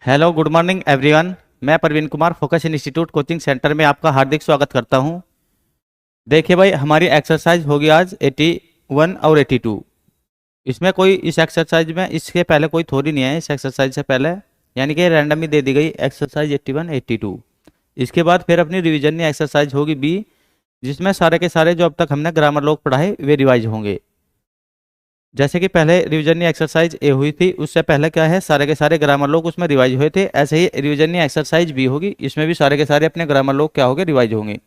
Hello good morning everyone. मैं Praveen Kumar focus institute coaching centre में आपका हार्दिक स्वागत करता हूं। देखिए भाई, हमारी एक्सरसाइज होगी आज 81 और 82। इसमें कोई इस एक्सरसाइज में इसके पहले कोई थ्योरी नहीं है। इस एक्सरसाइज से पहले यानी कि रैंडम ही दे दी गई एक्सरसाइज 81 82। इसके बाद फिर अपनी रिविजन एक्सरसाइज होगी बी, जिसमें सारे के सारे जो अब तक हमने ग्रामर लोग पढ़ाए वे रिवाइज होंगे। जैसे कि पहले रिविजन एक्सरसाइज ए हुई थी, उससे पहले क्या है सारे के सारे ग्रामर लोग उसमें रिवाइज हुए थे, ऐसे ही रिविजन एक्सरसाइज बी होगी, इसमें भी सारे के सारे अपने ग्रामर लोग क्या होंगे, रिवाइज होंगे।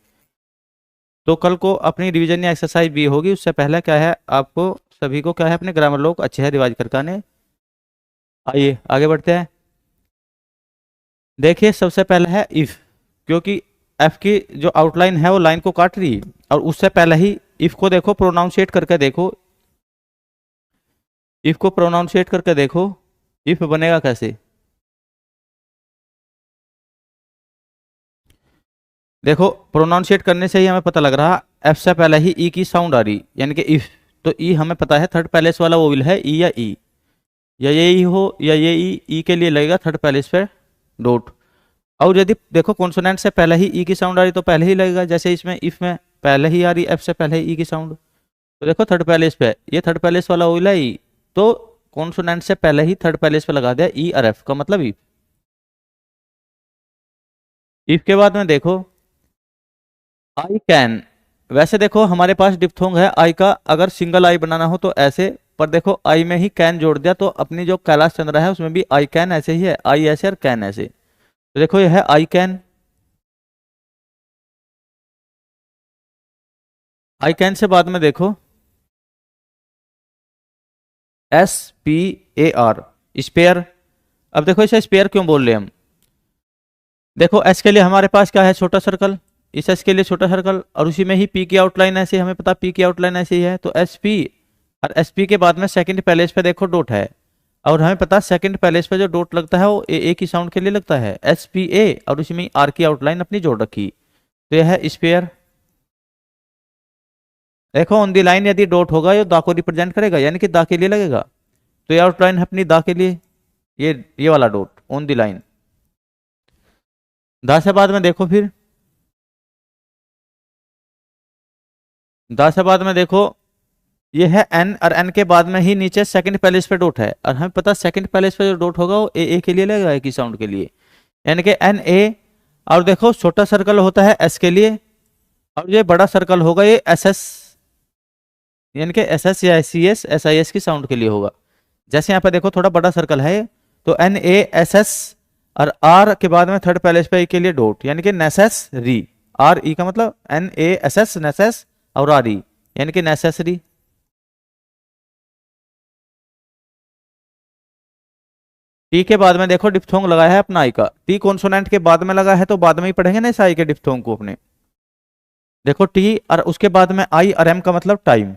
तो कल को अपनी रिविजन एक्सरसाइज बी होगी, उससे पहले क्या है आपको सभी को क्या है अपने ग्रामर लोग अच्छे से रिवाइज करके आने। आइए आगे बढ़ते हैं। देखिए सबसे पहले है इफ, क्योंकि एफ की जो आउटलाइन है वो लाइन को काट रही है, और उससे पहले ही इफ को देखो प्रोनाउंसिएट करके देखो। इफ को प्रोनाउंसिएट करके देखो, इफ बनेगा कैसे। देखो प्रोनाउंसिएट करने से ही हमें पता लग रहा एफ से पहले ही ई की साउंड आ रही, यानी कि इफ। तो ई हमें पता है थर्ड पैलेस वाला वो विल है ई या ई, या ये ई हो या ये ई के लिए लगेगा थर्ड पैलेस पे डॉट। और यदि देखो कॉन्सोनेंट से पहले ही ई की साउंड आ रही तो पहले ही लगेगा, जैसे इसमें इफ में पहले ही आ रही एफ से पहले ही ई की साउंड। तो देखो थर्ड पैलेस पे ये थर्ड पैलेस वाला वो विल है ई, तो कॉन्सोनेंट से पहले ही थर्ड पैलेस पे लगा दिया ई और एफ का मतलब इफ। इफ के बाद में देखो आई कैन। वैसे देखो हमारे पास डिप्थोंग है आई का, अगर सिंगल आई बनाना हो तो ऐसे, पर देखो आई में ही कैन जोड़ दिया, तो अपनी जो कैलाश चंद्र है उसमें भी आई कैन ऐसे ही है, आई ऐसे और कैन ऐसे। तो देखो यह है I can. I can say बाद में देखो S P A R, spare. अब देखो इसे स्पेयर क्यों बोल रहे हैं हम। देखो एस के लिए हमारे पास क्या है छोटा सर्कल, इस एस के लिए छोटा सर्कल, और उसी में ही पी की आउटलाइन ऐसी, हमें पता पी की आउटलाइन ऐसी ही है, तो एस पी। और एस पी के बाद में सेकंड पैलेस पे देखो डॉट है, और हमें पता सेकंड पैलेस पे जो डॉट लगता है वो ए की साउंड के लिए लगता है, एस पी ए, और उसी में आर की आउटलाइन अपनी जोड़ रखी। तो यह है स्पेयर। देखो ऑन दी लाइन यदि डॉट होगा ये दा को रिप्रेजेंट करेगा, यानी कि दा के लिए लगेगा, तो ये आउटलाइन है अपनी दा के लिए, ये वाला डॉट ऑन दी लाइन। दा से बाद में देखो फिर दा से बाद में देखो ये है एन, और एन के बाद में ही नीचे सेकंड पैलेस पे डॉट है, और हमें पता सेकंड पैलेस पे जो डॉट होगा वो ए के लिए लगेगा, ए की साउंड के लिए, यानी कि एन ए। और देखो छोटा सर्कल होता है एस के लिए, और ये बड़ा सर्कल होगा ये एस एस, यानी कि एस एस या C S S I S की साउंड के लिए होगा। जैसे यहाँ पे देखो थोड़ा बड़ा सर्कल है तो एन ए एस एस, और आर के बाद में थर्ड पैलेस पे ई के लिए डॉट, यानी कि नेसेस री। आर ई का मतलब एन ए एस एस नेसेस, और आर ई यानी कि नेसेसरी। टी के बाद में देखो डिप्थोंग लगा है अपना आई का, टी कॉन्सोनेंट के बाद में लगा है तो बाद में ही पढ़ेंगे ना इस आई के डिप्थोंग को अपने। देखो टी और उसके बाद में आई और एम का मतलब टाइम।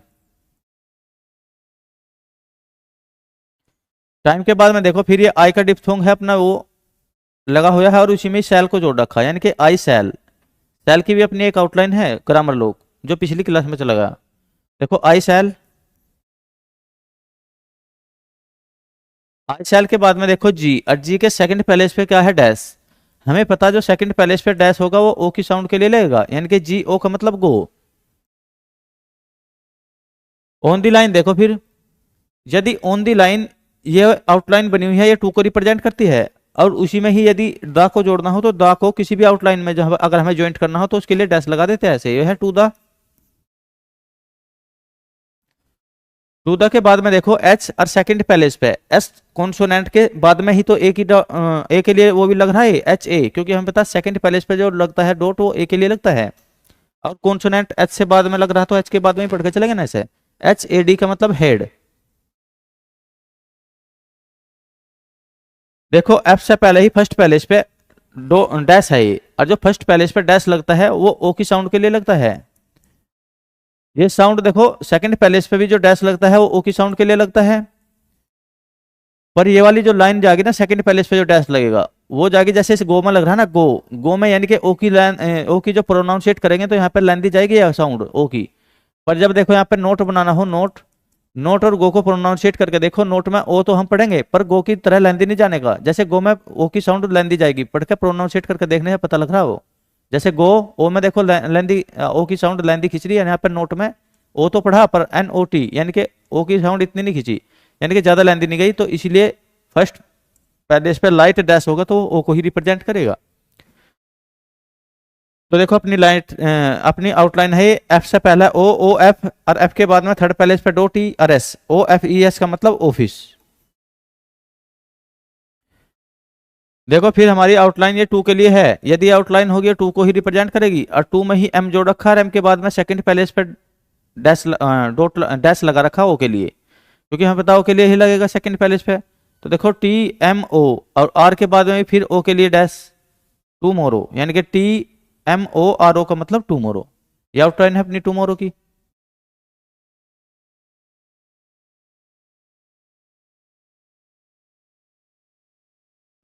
टाइम के बाद में देखो फिर ये आई का डिप्थोंग है अपना वो लगा हुआ है, और उसी में सेल को जोड़ रखा है, यानी कि आई सेल। सेल की भी अपनी एक आउटलाइन है ग्रामर लोग जो पिछली क्लास में चला गया। देखो आई सेल, आई सेल के बाद में देखो जी, और जी के सेकंड पैलेस पे क्या है डैश। हमें पता जो सेकंड पैलेस पे डैश होगा वो ओ की साउंड के लिए लगेगा, यानी कि जी ओ का मतलब गो। ऑन दी लाइन देखो फिर, यदि ऑन दी लाइन ये आउटलाइन बनी हुई है ये टू को रिप्रेजेंट करती है, और उसी में ही यदि दा को जोड़ना हो तो दा को किसी भी आउटलाइन में जहां अगर हमें ज्वाइंट करना हो तो उसके लिए डैश लगा देते हैं, ऐसे ये है टू दा। टू द के बाद में देखो एच, और सेकंड पैलेस पे एस कॉन्सोनेंट के बाद में ही तो ए की ए के लिए वो भी लग रहा है एच ए, क्योंकि हमें पता सेकंड पैलेस पे जो लगता है डॉट वो ए के लिए लगता है, और कॉन्सोनेंट एच से बाद में लग रहा तो एच के बाद में ही पढ़ के चलेंगे ना ऐसे। एच ए डी का मतलब हेड। देखो एफ से पहले ही फर्स्ट पैलेस पे दो डैश है ये, और जो फर्स्ट पैलेस पे डैश लगता है वो ओ की साउंड के लिए लगता है। ये साउंड देखो सेकंड पैलेस पे भी जो डैश लगता है वो ओ की साउंड के लिए लगता है, पर ये वाली जो लाइन जाएगी ना सेकंड पैलेस पे जो डैश लगेगा वो जाएगी जैसे इस गो में लग रहा है ना, गो गो में, यानी कि ओ की लाइन, ओ की जो प्रोनाउंसिएट करेंगे तो यहाँ पे लाइन दी जाएगी या साउंड ओ की। पर जब देखो यहाँ पे नोट बनाना हो, नोट नोट और गो को प्रोनाउंसिएट करके देखो। नोट में ओ तो हम पढ़ेंगे पर गो की तरह लेंदी नहीं जाने का। जैसे गो में ओ की साउंड लेंदी जाएगी, पढ़ के प्रोनाउंसिएट करके देखने से पता लग रहा हो। जैसे गो, ओ में देखो लेंदी, ओ की साउंड लेंदी खिंच रही है। यहाँ पर नोट में ओ तो पढ़ा पर एन ओ टी यानी कि ओ की साउंड इतनी नहीं खिंची, यानी कि ज्यादा लेंदी नहीं गई, तो इसलिए फर्स्ट पहले इस पर लाइट डैश होगा तो ओ को ही रिप्रेजेंट करेगा। तो देखो अपनी लाइट अपनी आउटलाइन है एफ से पहला ओ, ओ एफ, और एफ के बाद में थर्ड पहले इस पे डो टी और S, O F E S का मतलब ऑफिस। देखो फिर हमारी आउटलाइन ये टू के लिए है। यदि आउटलाइन होगी टू को ही रिप्रेजेंट करेगी, और टू में ही एम जोड़ रखा है, एम के बाद में सेकंड पहले इस पे डैश डॉट डैश लगा रखा ओ के लिए, क्योंकि हमें पता ओ के लिए ही लगेगा सेकंड पहले इस पे। तो देखो टी एम ओ, और आर के बाद में फिर ओ के लिए डैश टूमोरो, यानी कि T M O R O का मतलब टूमोरो। ये आउटलाइन है अपनी टूमोरो की।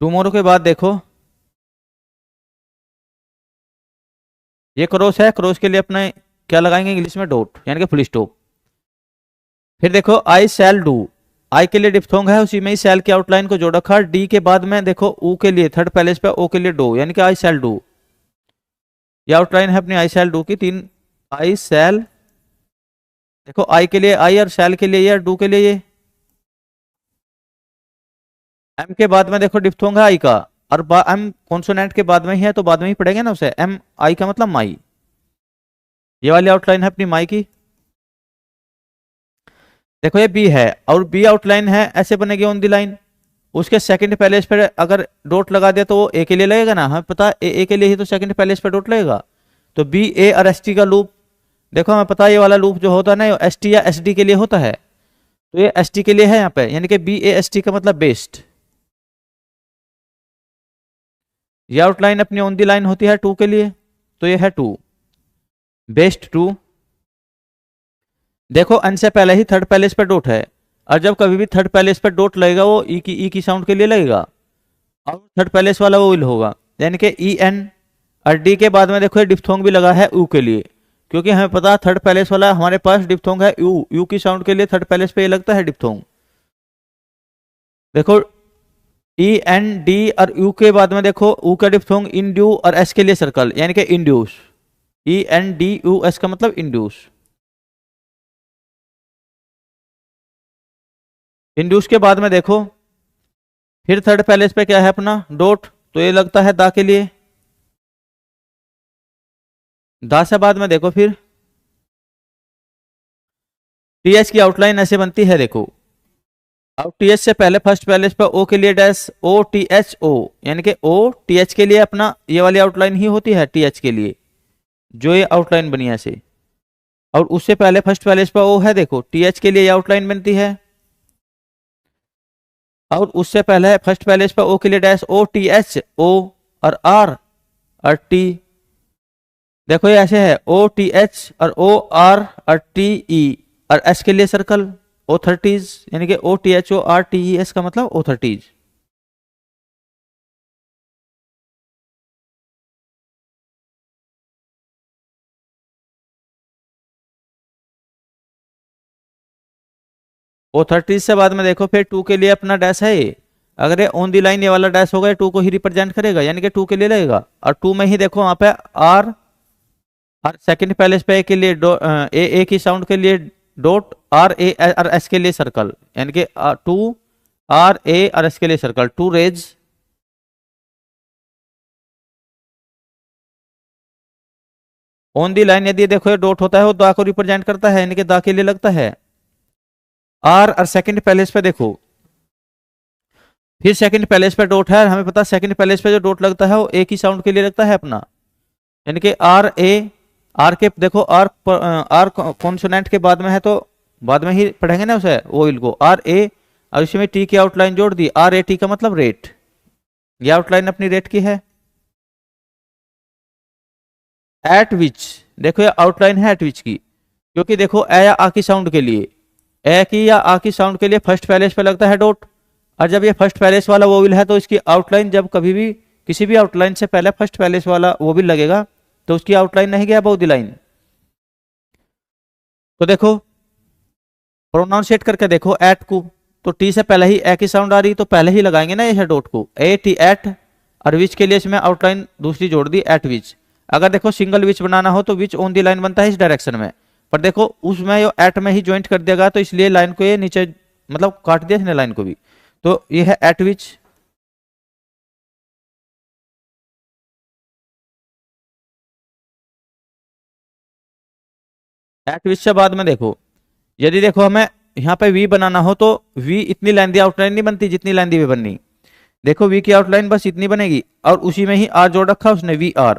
टूमोरो के बाद देखो ये क्रॉस है, क्रॉस के लिए अपने क्या लगाएंगे इंग्लिश में डॉट, यानी कि फुल स्टॉप। फिर देखो आई शैल डू, आई के लिए डिप्थोंग है, उसी में ही शैल की आउटलाइन को जोड़ रखा। डी के बाद में देखो ऊ के लिए थर्ड पैलेस पे ओ के लिए डो, यानी कि आई शैल डू। ये आउटलाइन है अपनी आई शैल डू की। तीन आई शैल, देखो आई के लिए आई, और शैल के लिए ये, और डू के लिए ये। एम के बाद में देखो डिप्थोंग है आई का, और एम कॉन्सोनेंट के बाद में ही है तो बाद में ही पढ़ेंगे ना उसे। एम आई का मतलब माई। ये वाली आउटलाइन है अपनी माई की। देखो ये बी है, और बी आउटलाइन है ऐसे बनेगी ऑन दी लाइन। उसके सेकंड पैलेस पर अगर डॉट लगा दिया तो वो ए के लिए लगेगा ना, हमें पता है ए के लिए ही तो सेकंड पैलेस पर डॉट लगेगा। तो बी ए और एस टी का लूप, देखो हमें पता है ये वाला लूप जो होता है ना एस टी या एस डी के लिए होता है, तो ये एस टी के लिए है यहाँ पे, यानी कि बी ए एस टी का मतलब बेस्ट। ये आउटलाइन अपनी ऑन दी लाइन होती है टू के लिए, तो ये है टू, बेस्ट टू। देखो एन से पहले ही थर्ड पैलेस पर डॉट है, और जब कभी भी थर्ड पैलेस पर डॉट लगेगा वो ई की साउंड के लिए लगेगा, और थर्ड पैलेस वाला वो विल होगा, यानी कि ई एन। और डी के बाद में देखो ये डिप्थोंग भी लगा है यू के लिए, क्योंकि हमें पता है थर्ड पैलेस वाला हमारे पास डिप्थोंग है यू, यू की साउंड के लिए थर्ड पैलेस पे ये लगता है डिप्थोंग। देखो ई एन डी और यू के बाद में देखो यू का डिप्थोंग इन ड्यू, और एस के लिए सर्कल, यानी कि induce. E N D U S का मतलब इंड्यूस। इंड्यूस के बाद में देखो फिर थर्ड पैलेस पे क्या है अपना डॉट, तो ये लगता है दा के लिए। दा से बाद में देखो फिर टीएच की आउटलाइन ऐसे बनती है देखो। अब टीएच से पहले फर्स्ट पैलेस पे ओ के लिए dash O T H O, यानी कि ओ टी एच के लिए अपना ये वाली आउटलाइन ही होती है टीएच के लिए, जो ये आउटलाइन बनी है ऐसे। और उससे पहले फर्स्ट पैलेस पे ओ है, देखो टीएच के लिए ये आउटलाइन बनती है। और उससे पहले फर्स्ट पैलेस पे ओ के लिए dash O T H O, और आर और टी, देखो ये ऐसे है ओ टी एच और ओ आर और टी ई, और एस के लिए सर्कल ऑथरिटीज, यानी कि O T H O R T E S का मतलब ऑथरिटीज। ऑथरिटीज से बाद में देखो फिर टू के लिए अपना डैश है ये। अगर ये ऑन दी लाइन ये वाला डैश होगा टू को ही रिप्रेजेंट करेगा, यानी कि टू के लिए लगेगा। और टू में ही देखो वहां पे आर, और सेकंड पैलेस पे ए के लिए ए की साउंड के लिए डॉट, आर ए और एस के लिए सर्कल, यानी कि टू आर ए और एस के लिए circle, to raise. On the line यदि देखो डॉट होता है वो दा को रिप्रेजेंट करता है, यानी कि दा के लिए लगता है। आर और सेकंड पैलेस पे देखो फिर सेकंड पैलेस पे डॉट है, हमें पता है सेकंड पैलेस पे जो डॉट लगता है वो ए की साउंड के लिए लगता है अपना, यानी कि आर ए। आर के देखो आर आर कॉन्सोनेंट के बाद में है तो बाद में ही पढ़ेंगे ना उसे वो इल को आर ए, और इसमें टी की आउटलाइन जोड़ दी, आर ए टी का मतलब रेट। ये आउटलाइन अपनी रेट की है। एट विच, देखो ये आउटलाइन है एट विच की, क्योंकि देखो ए या आ की साउंड के लिए, ए की या आ की साउंड के लिए फर्स्ट पैलेस पे लगता है डॉट, और जब ये फर्स्ट पैलेस वाला वोविल है तो इसकी आउटलाइन जब कभी भी किसी भी आउटलाइन से पहले फर्स्ट पैलेस वाला वोविल लगेगा तो उसकी आउटलाइन नहीं गया बाउंड लाइन। तो देखो प्रोनाउंसिएट करके देखो एट को, तो टी से पहले ही ए की साउंड आ रही तो पहले ही लगाएंगे ना ये डॉट को, ए टी एट। और विच के लिए इसमें आउटलाइन दूसरी जोड़ दी एट विच। अगर देखो सिंगल विच बनाना हो तो विच ऑन दी लाइन बनता है इस डायरेक्शन में, पर देखो उसमें यो एट में ही ज्वाइंट कर दिया गया तो इसलिए लाइन को ये नीचे मतलब काट दिया इसने लाइन को भी। तो ये है एट विच। एट विच से बाद में देखो, यदि देखो हमें यहाँ पे वी बनाना हो तो वी इतनी लाइन दी आउटलाइन नहीं बनती जितनी लाइन दी वी बननी। देखो वी की आउटलाइन बस इतनी बनेगी और उसी में ही आर जोड़ रखा उसने वी आर,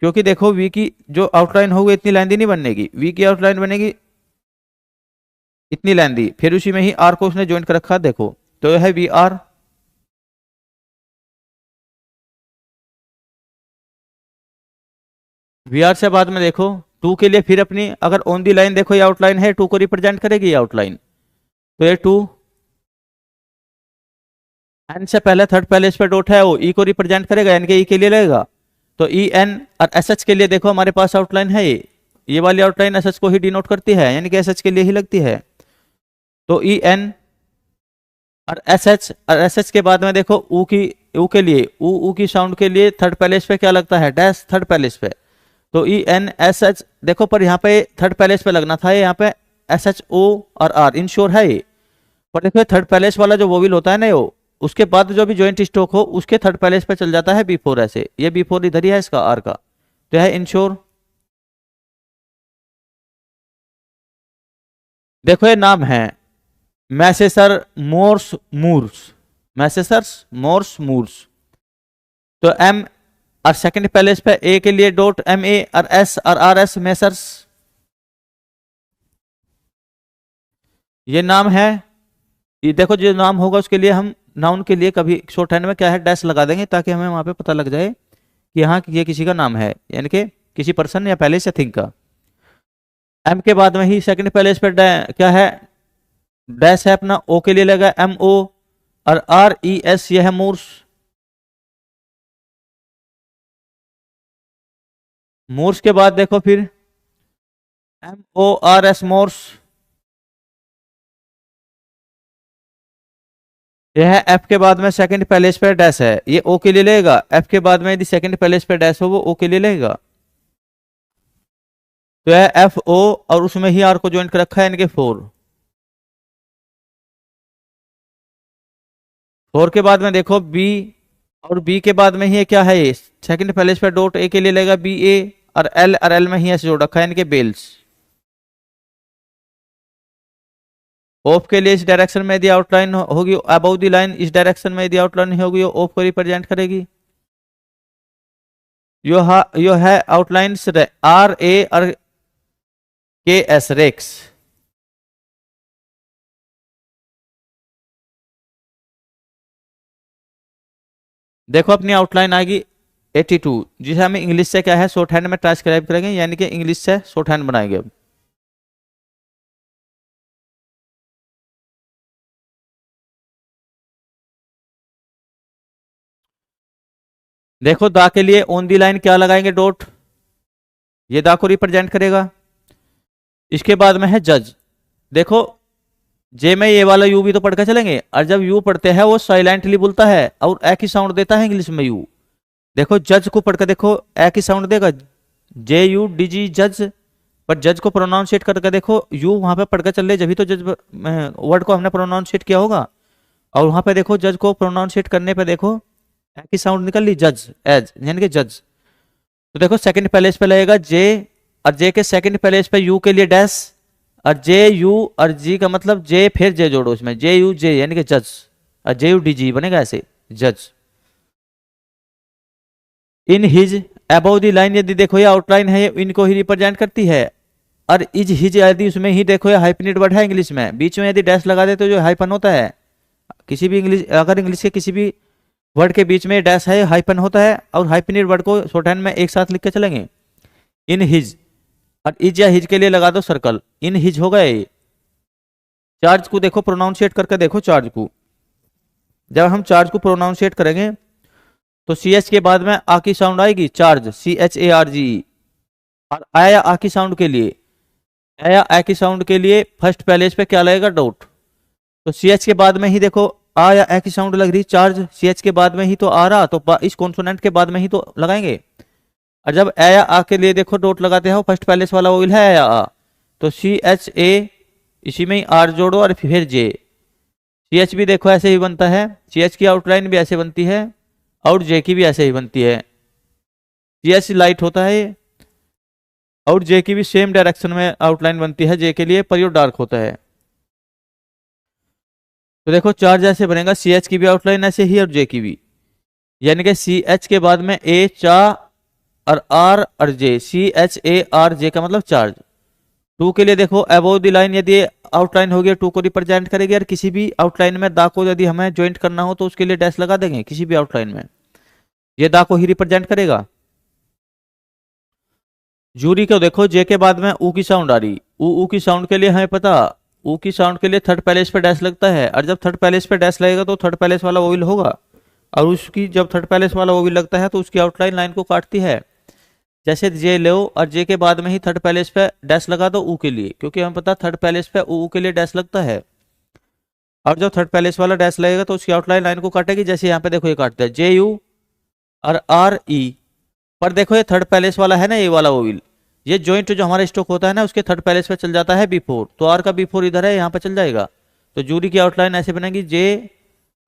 क्योंकि देखो वी की जो आउटलाइन होगी इतनी लाइन दी नहीं बनेगी, वी की आउटलाइन बनेगी इतनी लाइन दी, फिर उसी में ही आर को उसने ज्वाइंट कर रखा। देखो तो यह है वी आर। वी आर से बाद में देखो टू के लिए फिर अपनी अगर ऑन दी लाइन देखो ये आउटलाइन है, टू को रिप्रेजेंट करेगी ये आउटलाइन, तो ये टू। एन से पहले थर्ड पहले इस पे डॉट है, वो ई को रिप्रेजेंट करेगा, एन के ई के लिए लगेगा, तो ई एन। और एस एच के लिए देखो हमारे पास आउटलाइन है ये वाली आउटलाइन एस एच को ही डिनोट करती है, यानी कि एस एच के लिए ही लगती है, तो ई एन और एस एच। और एस एच के बाद में देखो ऊ की, ऊ के लिए ऊ की साउंड के लिए थर्ड पैलेस पे क्या लगता है, डैश थर्ड पैलेस पे, तो ई एन एस एच। देखो पर यहाँ पे थर्ड पैलेस पे लगना था, यहाँ पे एस एच ओ और आर इंश्योर है ये, पर देखो थर्ड पैलेस वाला जो वोविल होता है ना वो उसके बाद जो भी ज्वाइंट स्ट्रोक हो उसके थर्ड पैलेस पे चल जाता है बी फोर, ऐसे ये बी फोर इधर ही है इसका आर का, तो है इंश्योर। देखो ये नाम है मैसेसर मोर्स मूर्स, मैसेसर्स मोर्स मूर्स, तो एम और सेकंड पैलेस पे ए के लिए डॉट एम ए और एस और आर एस मैसर्स, ये नाम है। ये देखो जो नाम होगा उसके लिए हम नाउन के लिए कभी शॉर्ट हैंड में क्या है डैश लगा देंगे ताकि हमें वहां पे पता लग जाए कि हाँ ये किसी का नाम है, यानी कि किसी पर्सन या पैलेस या थिंग का। एम के बाद में ही सेकंड पैलेस पे क्या है डैश है अपना, ओ के लिए लगा एम ओ और आर ई एस, ये है मूर्स। मूर्स के बाद देखो फिर M O R S morse, यह है एफ के बाद में सेकंड पैलेस पे डैश है, ये ओ के लिए लेगा, एफ के बाद में यदि सेकंड पैलेस पे डैश हो वो ओ के लिए लेगा, तो यह एफ ओ और उसमें ही आर को ज्वाइन कर रखा है इनके फोर। फोर के बाद में देखो बी, और बी के बाद में ही क्या है ये सेकंड पैलेस पे डॉट ए के लिए लेगा बी ए, और एल में ही ऐसे जोड़ रखा है इनके बेल्स। ऑफ के लिए इस डायरेक्शन में यदि आउटलाइन होगी अबव द लाइन, इस डायरेक्शन में यदि आउटलाइन होगी ऑफ को रिप्रेजेंट करेगी। यो है आउटलाइंस आर ए और के एस रेक्स। देखो अपनी आउटलाइन आएगी 82, जिसे हमें इंग्लिश से क्या है शॉर्ट हैंड में ट्रांसक्राइब करेंगे, यानी कि इंग्लिश से शॉर्ट हैंड बनाएंगे अब। देखो दा के लिए ऑन दी लाइन क्या लगाएंगे डॉट, ये दा को रिप्रेजेंट करेगा। इसके बाद में है जज। देखो जे में ये वाला यू भी तो पढ़कर चलेंगे, और जब यू पढ़ते हैं वो साइलेंटली बोलता है और ए की साउंड देता है इंग्लिश में यू। देखो जज को पढ़कर देखो ए की साउंड देगा जे यू डी जी जज, पर जज को प्रोनाउंसिएट करके देखो यू वहां पे पढ़कर चल रहे, जब तो जज वर्ड को हमने प्रोनाउंसिएट किया होगा, और वहां पे देखो जज को प्रोनाउंसिएट करने पे देखो ए की साउंड निकल ली जज, एज यानी कि जज। तो देखो सेकंड पैलेस पे लगेगा जे, और जे के सेकंड पैलेस पे यू के लिए डैश, और जे यू और जी का मतलब जे फिर जे जोड़ो इसमें, जे यू जे यानी कि जज, और जे यू डी जी बनेगा ऐसे जज। In his above the line, यदि देखो ये आउटलाइन है इनको ही रिप्रेजेंट करती है, और इज हिज यदि उसमें ही देखो ये हाइपनेट वर्ड है इंग्लिश में, बीच में यदि डैश लगा दे तो जो हाइपन होता है किसी भी इंग्लिश, अगर इंग्लिश के किसी भी वर्ड के बीच में डैश है हाइपन होता है, और हाइपनेट वर्ड को शॉर्ट हैंड में एक साथ लिख के चलेंगे। इन हिज और इज या हिज के लिए लगा दो सर्कल, इन हिज हो गए। चार्ज को देखो प्रोनाउंसिएट करके देखो, चार्ज को जब हम चार्ज को प्रोनाउंसिएट करेंगे तो सी एच के बाद में आ की साउंड आएगी charge, C H A R G, और आया आ की साउंड के लिए ए या ए की साउंड के लिए फर्स्ट पहले इस पे क्या लगेगा, डॉट। तो सी एच के बाद में ही देखो आ या ए की साउंड लग रही, चार्ज सी एच के बाद में ही तो आ रहा, तो इस कॉन्सोनेंट के बाद में ही तो लगाएंगे। और जब ए या आ के लिए देखो डॉट लगाते हो, फर्स्ट पैलेस वाला वोवेल है ए या आ, तो सी एच ए, इसी में ही आर जोड़ो और फिर जे। सी एच भी देखो ऐसे ही बनता है, सी एच की आउटलाइन भी ऐसे बनती है और जे की भी ऐसे ही बनती है। सी एच लाइट होता है और जे की भी सेम डायरेक्शन में आउटलाइन बनती है जे के लिए, पर ये डार्क होता है। तो देखो चार्ज ऐसे बनेगा, सी एच की भी आउटलाइन ऐसे ही और जे की भी, यानी कि सी एच के बाद में ए चा और आर और जे, सी एच ए आर जे का मतलब चार्ज। टू के लिए देखो अबोव द लाइन यदि आउटलाइन होगी टू को रिप्रेजेंट करेगी, और किसी भी आउटलाइन में दा को यदि हमें ज्वाइंट करना हो तो उसके लिए डैश लगा देंगे, किसी भी आउटलाइन में ये दा को ही रिप्रेजेंट करेगा। जूरी को देखो जे के बाद में ऊ की साउंड आ रही, ऊ की साउंड के लिए हमें पता, ऊ की साउंड के लिए थर्ड पैलेस पे डैश लगता है, और जब थर्ड पैलेस पे डैश लगेगा तो थर्ड पैलेस वाला वोवेल होगा, और उसकी जब थर्ड पैलेस वाला वोवेल लगता है तो उसकी आउटलाइन लाइन को काटती है। जैसे जे लो और जे के बाद में ही थर्ड पैलेस पे डैश लगा दो ऊ के लिए, क्योंकि हमें पता थर्ड पैलेस पे ऊ के लिए डैश लगता है, और जब थर्ड पैलेस वाला डैश लगेगा तो उसकी आउटलाइन लाइन को काटेगी। जैसे यहाँ पे देखो ये काटता है जे यू और आर ई, पर देखो ये थर्ड पैलेस वाला है ना, ये वाला वोवेल, ये जॉइंट जो हमारा स्टॉक होता है ना उसके थर्ड पैलेस पे चल जाता है बिफोर, तो आर का बिफोर इधर है, यहाँ पे चल जाएगा। तो जूरी की आउटलाइन ऐसे बनेगी जे,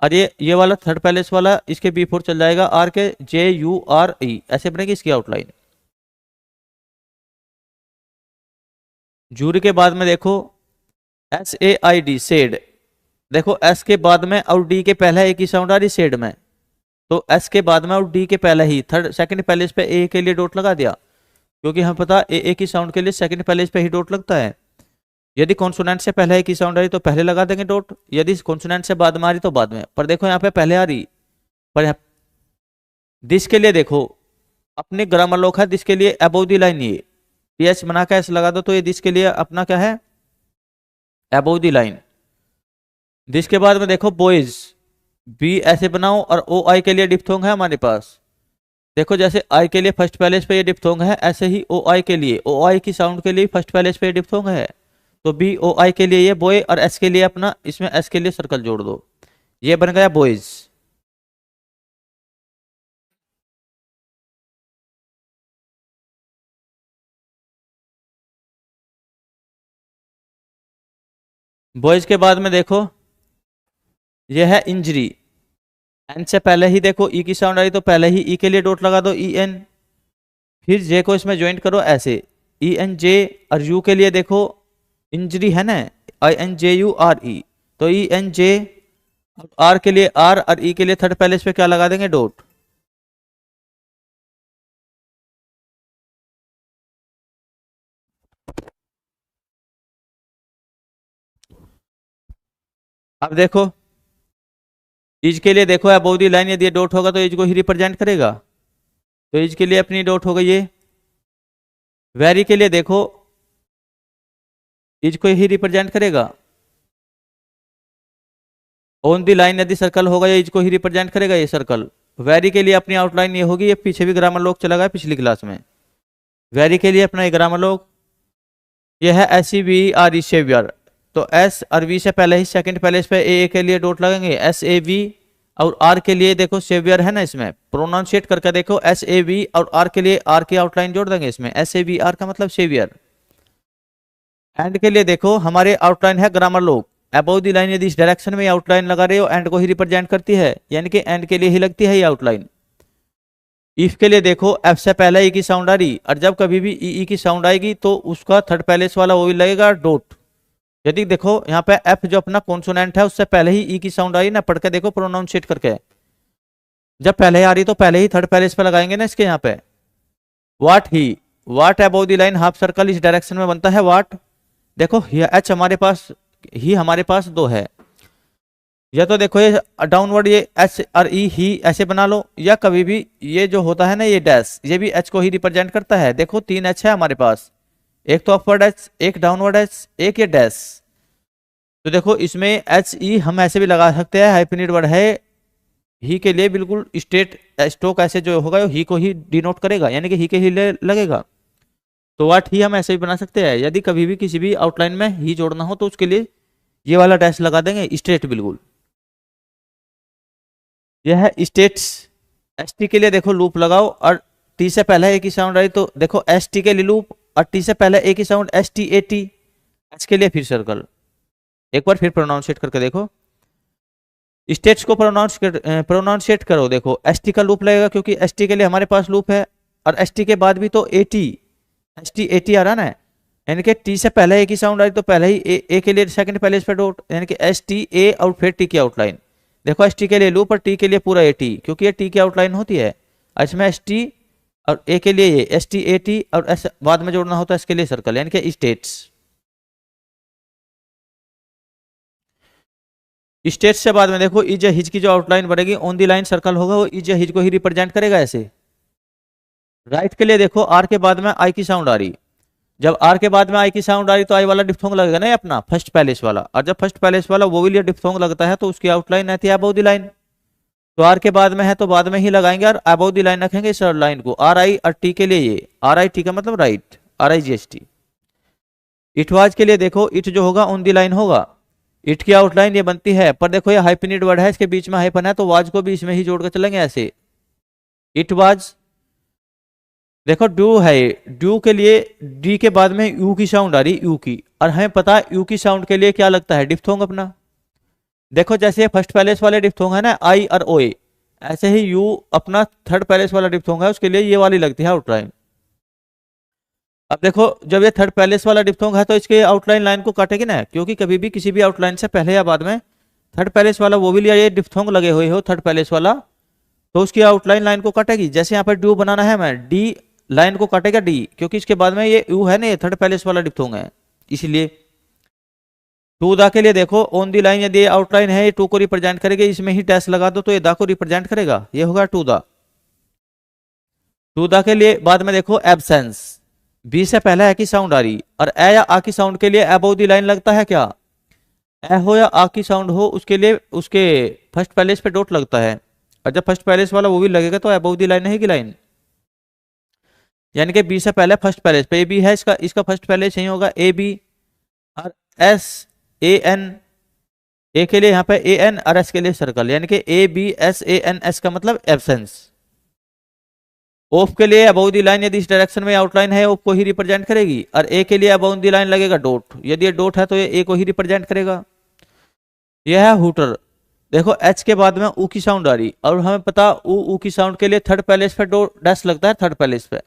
और ये वाला थर्ड पैलेस वाला इसके बिफोर चल जाएगा आर के, जे यू आर ई ऐसे बनेगी इसकी आउटलाइन। जूरी के बाद में देखो S A I D said, देखो एस के बाद में और डी के पहले एक ही साउंड आ रही सेड में, तो एस के बाद में और डी के पहले ही थर्ड सेकंड पैलेस पे ए के लिए डॉट लगा दिया, क्योंकि हमें पता ए की साउंड के लिए सेकंड पैलेस पे ही डॉट लगता है। यदि कॉन्सोनेंट से पहले एक ही साउंड आ रही तो पहले लगा देंगे डॉट, यदि कॉन्सोनेंट से बाद में आ रही तो बाद में। पर देखो यहाँ पे पहले आ रही, पर दिस के लिए देखो अपने ग्रामर लोग है, दिस के लिए अबोव द लाइन, ये पीएच बना के ऐसे लगा दो तो ये दिस के लिए अपना क्या है, अबोव द लाइन। दिस के बाद में देखो बॉयज, बी ऐसे बनाओ, और ओ आई के लिए डिप्थोंग है हमारे पास, देखो जैसे आई के लिए फर्स्ट पैलेस पे ये डिप्थोंग है, ऐसे ही ओ आई के लिए, ओ आई की साउंड के लिए फर्स्ट पैलेस पे डिप्थोंग है, तो बी ओ आई के लिए ये बॉय, और एस के लिए अपना इसमें एस के लिए सर्कल जोड़ दो, ये बन गया बॉयज। बॉयज के बाद में देखो ये है इंजरी, एन से पहले ही देखो ई की साउंड आई तो पहले ही ई के लिए डॉट लगा दो ई एन, फिर जे को इसमें ज्वाइंट करो ऐसे ई एन जे, और यू के लिए देखो इंजरी है ना, I N J U R E, तो ई एन जे, आर के लिए आर और ई के लिए थर्ड पैलेस पे क्या लगा देंगे, डॉट। अब देखो इज के लिए देखो अबोव द लाइन यदि डॉट होगा तो इज को ही रिप्रेजेंट करेगा, तो इज के लिए अपनी डॉट हो गई ये। वेरी के लिए देखो इज को ही रिप्रेजेंट करेगा, ऑन द लाइन यदि सर्कल होगा ये इज को ही रिप्रेजेंट करेगा ये सर्कल। वेरी के लिए अपनी आउटलाइन ये होगी, ये पीछे भी ग्रामर लोग चला गया पिछली क्लास में, वेरी के लिए अपना ये ग्रामर लोग ये है S C V R E saviour, तो एस और वी से पहले ही सेकंड पैलेस पे ए के लिए डॉट लगेंगे, एस ए वी, और आर के लिए देखो सेवियर है ना, इसमें प्रोनाउंसिएट करके देखो एस ए वी, और आर के लिए आर की आउटलाइन जोड़ देंगे इसमें, एस ए वी आर का मतलब सेवियर। एंड के लिए देखो हमारे आउटलाइन है ग्रामर लोग, अबोव द लाइन यदि इस डायरेक्शन में आउटलाइन लगा रहे हो एंड को ही रिप्रेजेंट करती है, यानी कि एंड के लिए ही लगती है ये आउटलाइन। इफ के लिए देखो एफ से पहले ई की साउंड आ रही, और जब कभी भी ई की साउंड आएगी तो उसका थर्ड पैलेस वाला वो भी लगेगा डॉट। यदि देखो यहाँ पे एफ जो अपना कॉन्सोनेंट है उससे पहले ही ई की साउंड आई ना, पढ़ के देखो प्रोनाउंसिएट करके, जब पहले आ रही तो पहले ही थर्ड पैलेस पे लगाएंगे ना इसके यहाँ पे। वाट ही, what above the line half circle इस डायरेक्शन में बनता है वाट, देखो एच हमारे पास ही हमारे पास दो है, या तो देखो ये डाउनवर्ड ये एच और ई ही ऐसे बना लो, या कभी भी ये जो होता है ना ये डैश, ये भी एच को ही रिप्रेजेंट करता है। देखो तीन एच है हमारे पास, एक तो अपवर्ड एच, एक डाउनवर्ड एच, एक ये डैश, तो देखो इसमें एच ई हम ऐसे भी लगा सकते हैं, हाइफेनेट वर्ड है ही के लिए बिल्कुल स्टेट स्टोक ऐसे जो होगा ही को ही डिनोट करेगा, यानी कि ही के ही लगेगा। तो व्हाट ही हम ऐसे ही बना सकते हैं। यदि कभी भी किसी भी आउटलाइन में ही जोड़ना हो तो उसके लिए ये वाला डैश लगा देंगे, स्टेट बिल्कुल। यह है स्टेट्स। एस टी के लिए देखो लूप लगाओ और टी से पहले एक ही साउंड आई तो देखो एस टी के लिए लूप, और टी से पहले एक ही sound S T A T, H के लिए फिर सर्कल। एक बार फिर प्रोनाउंसिएट करके देखो, स्टेट्स को प्रोनाउंसिएट करो। देखो एस टी का लूप लगेगा क्योंकि एस टी के लिए हमारे पास लूप है, और एस टी के बाद भी तो A T, S T A T आ रहा ना, यानी कि टी से पहले एक ही साउंड आई तो पहले ही ए के लिए सेकंड पहले इस पे डॉट, यानी कि एस टी ए और फिर टी की आउटलाइन। देखो एस टी के लिए लूप और टी के लिए पूरा ए टी, क्योंकि ये टी की आउटलाइन होती है। इसमें एस टी और ए के लिए ये एस टी ए टी, और एस बाद में जोड़ना होता है इसके लिए सर्कल, यानी कि स्टेट्स। स्टेट्स से बाद में देखो इज हिज की जो आउटलाइन बनेगी ऑन दी लाइन सर्कल होगा, वो इज हिज को ही रिप्रेजेंट करेगा ऐसे। राइट के लिए देखो आर के बाद में आई की साउंड आ रही, जब आर के बाद में आई की साउंड आ रही तो आई वाला डिप्थोंग लगेगा ना अपना फर्स्ट पैलेस वाला, और जब फर्स्ट पैलेस वाला वो भी डिप्थोंग लगता है तो उसकी आउटलाइन रहती है अबव द लाइन। तो आर के बाद में है तो बाद में ही लगाएंगे और अबव द लाइन रखेंगे इस लाइन को। आर आई और टी के लिए ये आर आई टी का मतलब right, are I G S T. It was के लिए देखो इट जो होगा ऑन द लाइन होगा, इट की आउटलाइन ये बनती है, पर देखो ये हाइफिनेट वर्ड है, इसके बीच में हाइफन है तो वाज को भी इसमें ही जोड़ कर चलेंगे ऐसे। इट वाज देखो ड्यू है, ड्यू के लिए डी के बाद में यू की साउंड आ रही, यू की, और हमें पता है यू की साउंड के लिए क्या लगता है डिप्थोंग अपना। देखो जैसे फर्स्ट पैलेस वाले डिप्थोंग है ना आई और ओ ए, ऐसे ही यू अपना थर्ड पैलेस वाला डिप्थोंग है उसके लिए ये वाली लगती है आउटलाइन। अब देखो जब ये थर्ड पैलेस वाला डिप्थोंग है तो इसके आउटलाइन लाइन को काटेगी ना, क्योंकि कभी भी किसी भी आउटलाइन से पहले या बाद में थर्ड पैलेस वाला वो भी लिया ये डिप्थोंग लगे हुए हो थर्ड पैलेस वाला, तो उसकी आउटलाइन लाइन को काटेगी। जैसे यहाँ पर ड्यू बनाना है मैं डी लाइन को काटेगा डी, क्योंकि इसके बाद में ये यू है ना, ये थर्ड पैलेस वाला डिप्थोंग है इसीलिए। टू दा के लिए देखो ऑन दी लाइन यदि आउटलाइन है ये टू को रिप्रेजेंट करेगा, इसमें ही डैश लगा दो तो ये दा को रिप्रेजेंट करेगा, ये होगा टू दा। टू दा के लिए बाद में देखो एब्सेंस, बी से पहले ए की साउंड आ रही, और ए या आ की साउंड के लिए अबव दी लाइन लगता है क्या, ए हो या आ की साउंड हो उसके लिए उसके फर्स्ट पैलेस पे डॉट लगता है, और जब फर्स्ट पैलेस वाला वो भी लगेगा तो अबव दी लाइन रहेगी लाइन, यानी कि बी से पहले फर्स्ट पैलेस पे ए बी है, इसका इसका फर्स्ट पैलेस यही होगा ए बी, और एस ए एन, ए के लिए यहाँ पे ए एन और एस के लिए सर्कल, यानी कि A B S A N S का मतलब एब्सेंस। ऑफ के लिए अबाउट दी लाइन यदि इस डायरेक्शन में आउटलाइन है ऑफ को ही रिप्रेजेंट करेगी, और ए के लिए अबाउट दी लाइन लगेगा डॉट, यदि ये डॉट है तो ये ए को ही रिप्रेजेंट करेगा। यह है हुटर। देखो एच के बाद में ऊ की साउंड आ रही, और हमें पता ऊ की साउंड के लिए थर्ड पैलेस पे डॉट डैश लगता है थर्ड पैलेस पे,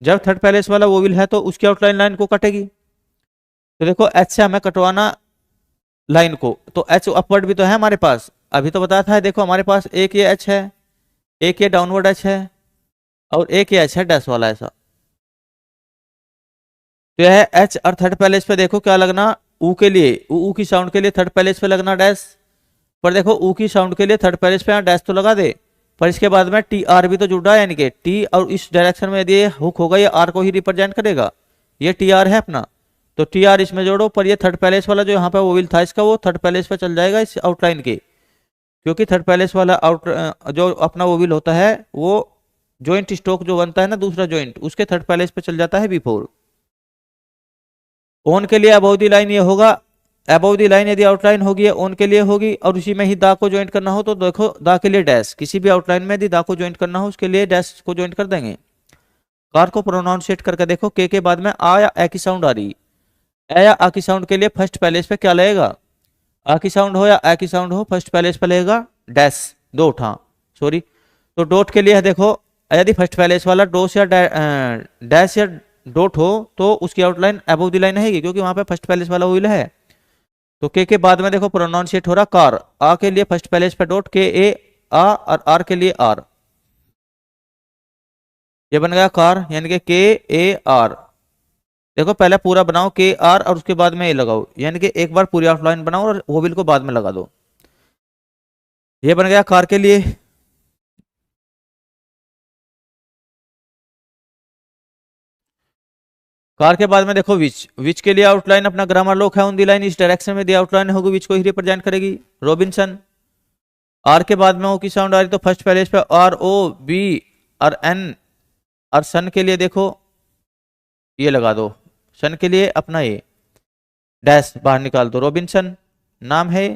जब थर्ड पैलेस वाला वोविल है तो उसकी आउटलाइन लाइन को कटेगी। तो देखो एच से हमें कटवाना लाइन को, तो एच अपवर्ड भी तो है हमारे पास, अभी तो बताया था। देखो हमारे पास एक ये एच है, एक ये डाउनवर्ड एच है, और एक ये एच है डैश वाला ऐसा। तो यह एच और थर्ड पैलेस पे देखो क्या लगना, ऊ के लिए ऊ की साउंड के लिए थर्ड पैलेस पे लगना डैश, पर देखो ऊ की साउंड के लिए थर्ड पैलेस पे यहाँ डैश तो लगा दे, पर इसके बाद में टी आर भी तो जुड़ रहा है, यानी कि टी और इस डायरेक्शन में यदि ये हुक होगा ये आर को ही रिप्रेजेंट करेगा, ये टी आर है अपना, तो टी आर इसमें जोड़ो, पर ये थर्ड पैलेस वाला जो यहाँ पे वोविल था इसका वो थर्ड पैलेस पे चल जाएगा इस आउटलाइन के, क्योंकि थर्ड पैलेस वाला आउट जो अपना वोविल होता है वो जॉइंट स्ट्रोक जो बनता है ना दूसरा जॉइंट, उसके थर्ड पैलेस पे चल जाता है बिफोर। ऑन के लिए अबव दी लाइन ये होगा, अबव दी लाइन यदि आउटलाइन होगी ऑन के लिए होगी, और उसी में ही दा को ज्वाइंट करना हो तो देखो दा के लिए डैश, किसी भी आउटलाइन में यदि दा को ज्वाइंट करना हो उसके लिए डैश को ज्वाइंट कर देंगे। कार को प्रोनाउंसिएट करके देखो के बाद में आ या ए की साउंड आ रही, ए या आ की साउंड के लिए फर्स्ट पैलेस पे क्या लगेगा, आ की साउंड हो या ए की साउंड हो फर्स्ट पैलेस पे लगेगा डैश दो उठा सॉरी। तो डॉट के लिए है देखो यदि फर्स्ट पैलेस वाला डोस या डैश या डॉट हो तो उसकी आउटलाइन अबव द लाइन रहेगी, क्योंकि वहां पे फर्स्ट पैलेस वाला व्हील है। तो के बाद में देखो प्रोनाउंसिएट हो रहा कार, आ के लिए फर्स्ट पैलेस पे डॉट के ए आ, और आर के लिए आर, ये बन गया कार, यानी कि के ए आर। देखो पहले पूरा बनाओ के आर और उसके बाद में ए लगाओ, यानी कि एक बार पूरी आउटलाइन बनाओ और व्हील को बाद में लगा दो, ये बन गया कार के लिए। कार के बाद में देखो विच के लिए आउटलाइन अपना ग्रामर लोक है ऑन दी लाइन, इस डायरेक्शन में दी आउटलाइन होगी विच को ही रिप्रेजेंट करेगी रॉबिन्सन। आर के बाद में ओ की साउंड आ रही तो फर्स्ट पैलेस पे आर ओ बी और एन, और सन के लिए देखो ये लगा दो, सन के लिए अपना ये डैश बाहर निकाल दो, रॉबिन्सन नाम है।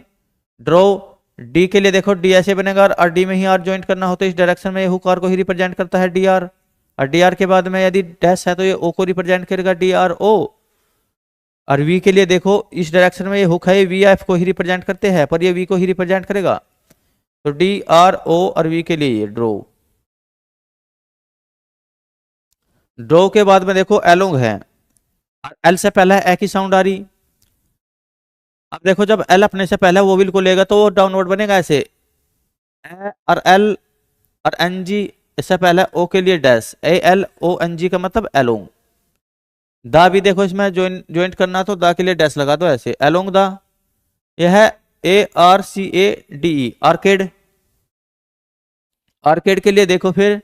ड्रॉ, डी के लिए देखो डी ऐसे बनेगा और डी में ही आर ज्वाइंट करना हो तो इस डायरेक्शन में ये हुक आर को ही रिप्रेजेंट करता है डी आर, और डी आर के बाद में यदि डैश है तो ये ओ को रिप्रेजेंट करेगा डी आर ओ। और वी के लिए देखो इस डायरेक्शन में ये हुक है वी एफ को ही रिप्रेजेंट करते हैं पर ये वी को ही रिप्रेजेंट करेगा, तो डी आर ओ और वी के लिए ये ड्रॉ। ड्रॉ के बाद में देखो एलोंग है, एल से पहले एक ही साउंड आ रही। अब देखो जब एल अपने से पहले वोविल को लेगा तो वो डाउनवर्ड बनेगा ऐसे, ए और एल और एन जी, इससे पहले ओ के लिए dash, A L O N G का मतलब एलोंग। दा भी देखो इसमें ज्वाइंट करना तो दा के लिए डैश लगा दो ऐसे, एलोंग दा। यह है A R C A D E, arcade. Arcade के लिए देखो फिर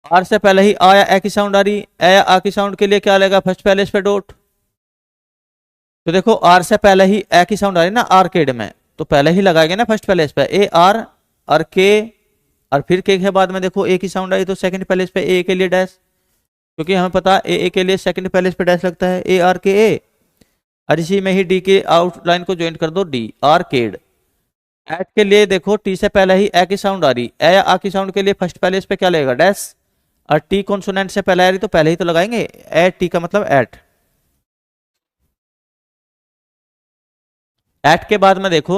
आर से पहले ही आ या ए की साउंड आ रही, ए या आ की साउंड के लिए क्या लगेगा फर्स्ट पहले इस पे डॉट। तो देखो आर से पहले ही ए की साउंड आ रही ना आर्केड में, तो पहले ही लगाएंगे ना फर्स्ट पहले इस पे ए आर और के, और फिर के बाद में देखो ए की साउंड आई तो सेकंड पहले इस पे ए के लिए डैश, क्योंकि हमें पता ए के लिए सेकंड पहले इस पे डैश लगता है ए आर के ए, और इसी में ही डी के आउटलाइन को ज्वाइन कर दो डी आर्केड। एट के लिए देखो टी से पहले ही ए की साउंड आ रही, ए या आ की साउंड के लिए फर्स्ट पहले इस पे क्या लगेगा डैश, और टी कॉन्सोनेंट से पहले आ रही तो पहले ही तो लगाएंगे ए टी का मतलब एट। एट के बाद में देखो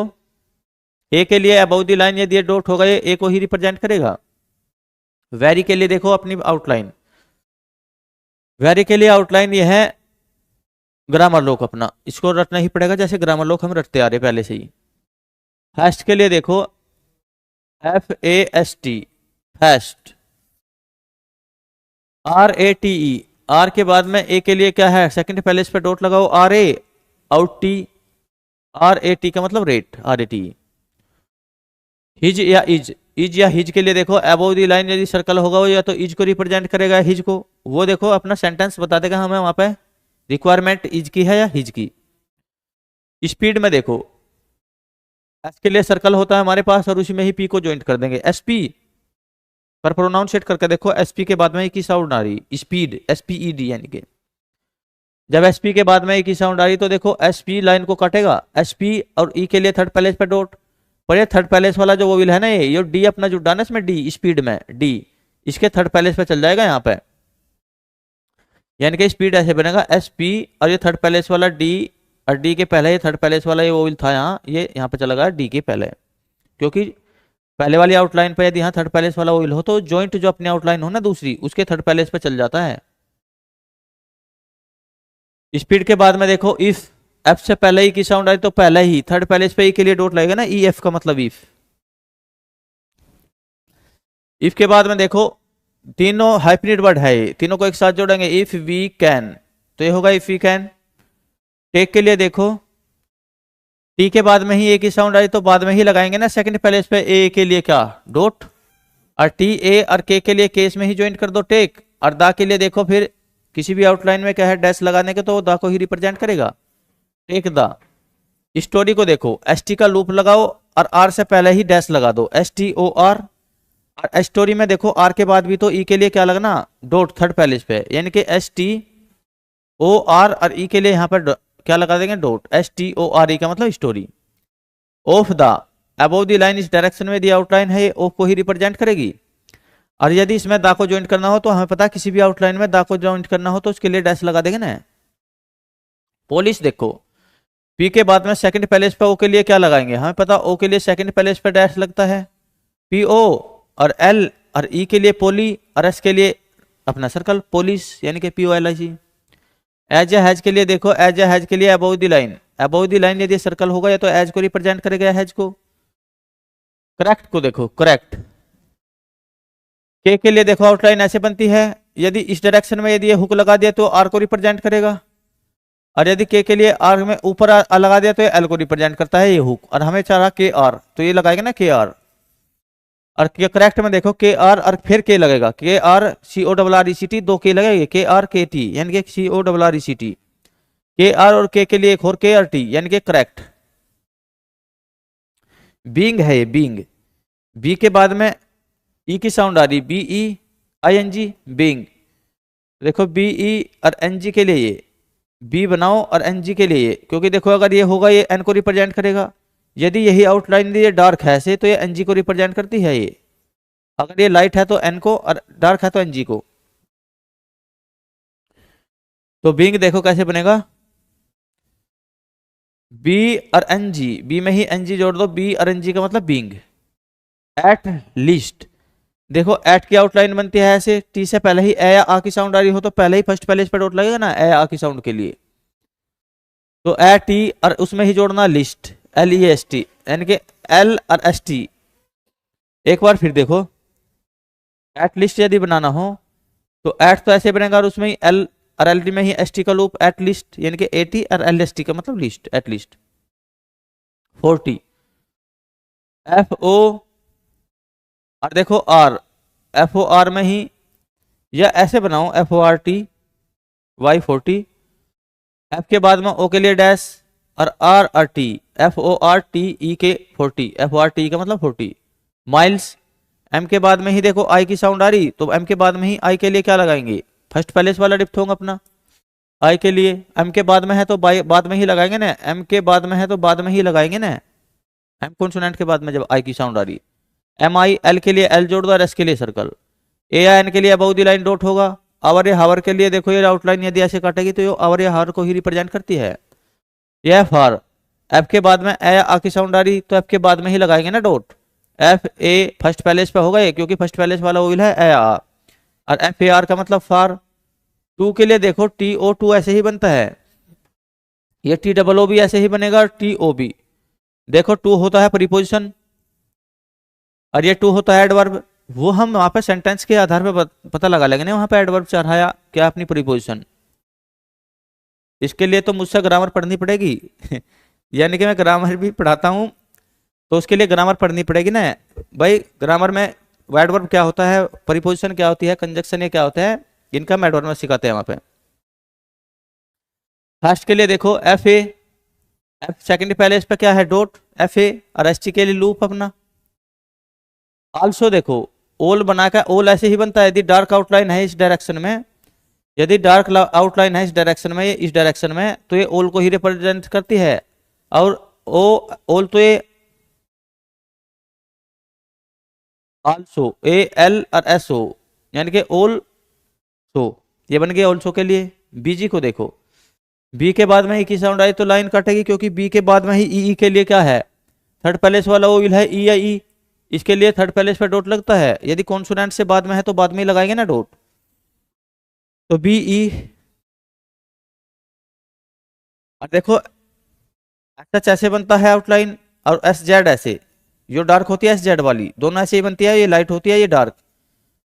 ए के लिए अबाउट द लाइन यदि डॉट होगा ये ए को ही रिप्रेजेंट करेगा। वेरी के लिए देखो अपनी आउटलाइन, वेरी के लिए आउटलाइन ये है ग्रामर लोक, अपना इसको रटना ही पड़ेगा जैसे ग्रामर लोक हम रटते आ रहे पहले से ही। फास्ट के लिए देखो F A S T fast, R A T E, R के बाद में ए के लिए क्या है सेकंड पहले इस पे डॉट लगाओ R A out T, R A T का मतलब rate R A T. His या इज, इज या हिज के लिए देखो अबोव द लाइन यदि सर्कल होगा वो या तो इज को रिप्रेजेंट करेगा हिज को, वो देखो अपना सेंटेंस बता देगा हमें वहां पे रिक्वायरमेंट इज की है या हिज की। स्पीड में देखो एस के लिए सर्कल होता है हमारे पास और उसी में ही पी को ज्वाइंट कर देंगे एस पी, पर प्रोनाउंसिएट करके देखो एसपी के बाद में एक ही साउंड आ रही speed S P E D, यानी कि जब एसपी के बाद में एक ही साउंड आ रही तो देखो एसपी लाइन को काटेगा, एसपी और ई के लिए थर्ड पैलेस पे डॉट, पर ये थर्ड पैलेस वाला जो वोविल है ना ये डी अपना जुड़ा ना इसमें डी स्पीड में डी इसके थर्ड पैलेस पे चल जाएगा यहाँ पे, यानी कि स्पीड ऐसे बनेगा एस पी और ये थर्ड पैलेस वाला डी, और डी के पहले ये थर्ड पैलेस वाला ये वोविल था यहाँ, ये यहाँ पे चला गया डी के पहले, क्योंकि पहले वाली आउटलाइन पे यदि यहाँ थर्ड पैलेस वाला वोविल हो तो जॉइंट जो अपनी आउटलाइन हो ना दूसरी उसके थर्ड पैलेस पे चल जाता है। स्पीड के बाद में देखो इफ, एफ से पहले ही की साउंड आई तो पहले ही थर्ड पैलेस पे ई के लिए डॉट लगेगा ना, ई एफ का मतलब इफ। इफ के बाद में देखो तीनों हाइफिनेट वर्ड है, तीनों को एक साथ जोड़ेंगे इफ वी कैन, तो ये होगा इफ वी कैन। टेक के लिए देखो टी के बाद में ही ए की साउंड आई तो बाद में ही लगाएंगे ना सेकंड पैलेस पे ए के लिए क्या डॉट, और टी ए और के लिए केस में ही ज्वाइन कर दो टेक, और दा के लिए देखो फिर किसी भी आउटलाइन में क्या है डैश लगाने के तो दा को ही रिप्रेजेंट करेगा टेक दा। स्टोरी को देखो एस टी का लूप लगाओ और आर से पहले ही डैश लगा दो एस टी ओ आर, और स्टोरी में देखो आर के बाद भी तो ई के लिए क्या लगना डॉट थर्ड पैलेस पे, यानी कि एस टी ओ आर और ई के लिए यहाँ पर क्या लगा देंगे dot S T O R E का मतलब story. Of the above the line इस डायरेक्शन में दी आउटलाइन है ऑफ को ही रिप्रेजेंट करेगी, और यदि इसमें दा को ज्वाइंट करना हो तो हमें पता है किसी भी आउटलाइन में दा को ज्वाइंट करना हो तो उसके लिए डैश लगा देंगे ना। पोलिश देखो पी के बाद में सेकंड पैलेस पे ओ के लिए क्या लगाएंगे, हमें पता ओ के लिए सेकंड पैलेस पे डैश लगता है पी ओ, और एल और ई के लिए पोली, और एस के लिए अपना सर्कल पोलिस यानी कि P O L I C. As a has के लिए देखो एज ए हैज के लिए above the line, above the line यदि सर्कल होगा या तो एज को रिप्रेजेंट करेगा हैज को। करेक्ट को देखो करेक्ट के लिए देखो आउटलाइन ऐसे बनती है, यदि इस डायरेक्शन में यदि ये हुक लगा दिया तो आर को रिप्रेजेंट करेगा, और यदि के लिए आर में ऊपर लगा दिया तो एल को रिप्रेजेंट करता है ये हुक, और हमें चाह रहा के आर तो ये लगाएगा ना के आर, और करेक्ट में देखो के आर और फिर के लगेगा K R C O double R E C T, दो के लगेगा के आर के टी यानी कि C O double R E C T, K R और के लिए एक और के आर टी यानी कि करेक्ट। बीइंग है ये बीइंग, बी के बाद में ई की साउंड आ रही B E I N G being, देखो बी ई और एन जी के लिए ये बी बनाओ और एन जी के लिए ये, क्योंकि देखो अगर ये होगा ये एन को रिप्रेजेंट करेगा। यदि यही आउटलाइन ये डार्क है ऐसे तो ये एन जी को रिप्रेजेंट करती है ये। अगर ये लाइट है तो एन को और डार्क है तो एन जी को। तो बीइंग देखो कैसे बनेगा, बी और एन जी, बी में ही एन जी जोड़ दो, बी और एन जी का मतलब बीइंग। एट लीस्ट देखो एट की आउटलाइन बनती है ऐसे, टी से पहले ही ए या आ की साउंड आ रही हो तो पहले ही फर्स्ट पहले इस पर डॉट लगेगा ना ए या आ की साउंड के लिए। तो ए टी और उसमें ही जोड़ना list, L E S T, यानी कि एल और एस टी। एक बार फिर देखो, एट लिस्ट यदि बनाना हो तो एट तो ऐसे बनेगा और उसमें ही एल और एल टी में ही एस टी का लूप, एट लिस्ट यानी कि ए टी और एल एस टी का मतलब least, at least. 40 F O और देखो आर, एफ ओ आर में ही या ऐसे बनाओ F O R T Y 40, F के बाद में ओ के लिए डैश और R R T, F O R T E के 40, एफ ओ आर टी का मतलब 40 माइल्स। एम के बाद में ही देखो आई की साउंड आ रही तो एम के बाद में ही आई के लिए क्या लगाएंगे, फर्स्ट पैलेस वाला डिप्थोंग अपना आई के लिए। एम के बाद में है तो बाद में ही लगाएंगे ना, एम के बाद में है तो बाद में ही लगाएंगे ना, एम कॉन्सोनेंट के बाद में जब आई की साउंड आ रही। एम आई एल के लिए एल जोड़ दो और एस के लिए सर्कल, ए आई एन के लिए अबाउ द लाइन डॉट होगा। आवर या हावर के लिए देखो ये आउटलाइन यदि ऐसे काटेगी तो ये आवर या हावर को ही रिप्रेजेंट करती है। ये एफ आर, एफ के बाद में ए आ की साउंड आ रही तो एफ के बाद में ही लगाएंगे ना dot, F A first palace पे होगा ये क्योंकि फर्स्ट पैलेस वाला ओइल है ए आ, और एफ ए आर का मतलब फार। टू के लिए देखो टी ओ टू ऐसे ही बनता है, ये टी डबल ओ भी ऐसे ही बनेगा, टी ओ बी। देखो टू होता है प्रीपोजिशन और ये टू होता है एडवर्ब, वो हम वहां पे सेंटेंस के आधार पे पता लगा लेंगे ना, वहां पे एडवर्ब चढ़ाया क्या अपनी प्रीपोजिशन। इसके लिए तो मुझसे ग्रामर पढ़नी पड़ेगी यानी कि मैं ग्रामर भी पढ़ाता हूँ तो उसके लिए ग्रामर पढ़नी पड़ेगी ना भाई। ग्रामर में एडवर्ब क्या होता है, प्रीपोजिशन क्या होती है, कंजक्शन ये क्या होता है, इनका हम एडवर्ब में सिखाते हैं वहां पे। फर्स्ट के लिए देखो एफ ए, एफ सेकंड पहले इस पे क्या है डॉट, एफ ए और एस टी के लिए लूप अपना। आल्सो देखो ओल बनाकर, ओल ऐसे ही बनता है यदि डार्क आउटलाइन है इस डायरेक्शन में, यदि डार्क आउटलाइन है इस डायरेक्शन में, इस डायरेक्शन में तो ये ओल को ही रिप्रेजेंट करती है। और ओ ओल तो ये आल्सो, ए एल और एस ओ यानी कि ओल सो, ये बन गया ऑल्सो के लिए। बीजी को देखो, बी के बाद में ई की साउंड आई तो लाइन काटेगी क्योंकि बी के बाद में ही ई के लिए क्या है, थर्ड पैलेस वाला ओइल है ई या ई, इसके लिए थर्ड पैलेस पे डॉट लगता है। यदि कॉन्सोनेंट से बाद में है तो बाद में ही लगाएंगे ना डॉट, तो बी ई। और देखो एच ऐसे बनता है आउटलाइन और एस जेड ऐसे, जो डार्क होती है एस जेड वाली दोनों ऐसे ही बनती है, ये लाइट होती है ये डार्क।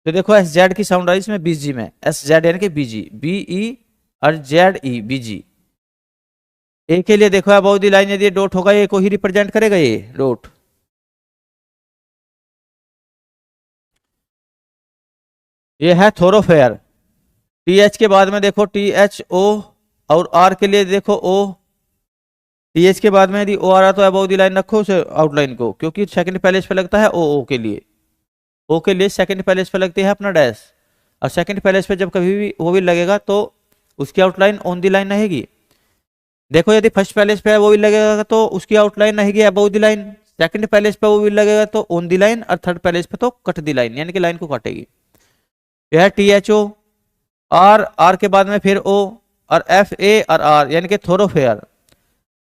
तो देखो एस जेड की साउंड आई इसमें बीजी में, एस जेड यानी कि बीजी, बी ई और जेड ई बीजी। ए के लिए देखो अबाउ द लाइन यदि डॉट होगा ए को ही रिप्रेजेंट करेगा ये डॉट। ये है थोरोफेयर, टी एच के बाद में देखो टी एच ओ और आर के लिए देखो ओ, टी एच के बाद में यदि ओ आ रहा तो अबाउ द लाइन रखो उसे आउटलाइन को, क्योंकि सेकंड पैलेस पे लगता है ओ के लिए, ओ के लिए सेकंड पैलेस पे लगती है अपना डैश, और सेकंड पैलेस पे जब कभी भी वो भी लगेगा तो उसकी आउटलाइन ऑन द लाइन रहेगी। देखो यदि फर्स्ट पैलेस पे वो भी लगेगा तो उसकी आउटलाइन रहेगी about the line, second palace पे वो भी लगेगा तो ऑन द लाइन, और थर्ड पैलेस पे तो कट द लाइन यानी कि लाइन को काटेगी। यह T H O, R R के बाद में फिर ओ, और एफ ए और आर यानी कि थोरोफेयर।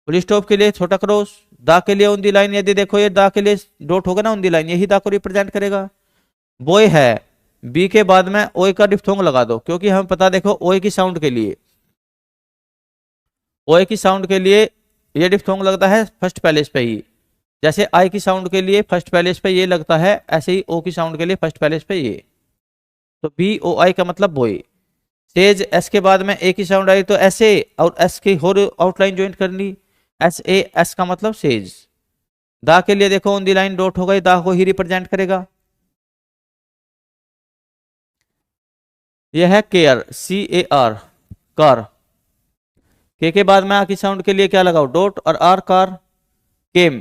फुल स्टॉप के लिए छोटा क्रॉस, दा के लिए ऑन दी लाइन, यदि देखो ये दा के लिए डॉट होगा ना ऑन दी लाइन, यही दा को रिप्रेजेंट करेगा। बॉय है, बी के बाद में ओए का डिफ्थोंग लगा दो क्योंकि हमें पता देखो ओए की साउंड के लिए, ओए की साउंड के लिए ये डिफ्थोंग लगता है फर्स्ट पैलेस पे ही, जैसे आई की साउंड के लिए फर्स्ट पैलेस पे ये लगता है ऐसे ही ओ की साउंड के लिए फर्स्ट पैलेस पे ये। तो बी ओ आई का मतलब बॉय। सेज एस के बाद में ए की साउंड आई तो ऐसे और एस की और आउटलाइन ज्वाइन करनी, एस ए एस का मतलब सेज। दा के लिए देखो ऑन दी लाइन डॉट होगा, दा को ही रिप्रेजेंट करेगा। यह है care, C A R car, के बाद में आ की साउंड के लिए क्या लगाओ डॉट और आर कार। केम,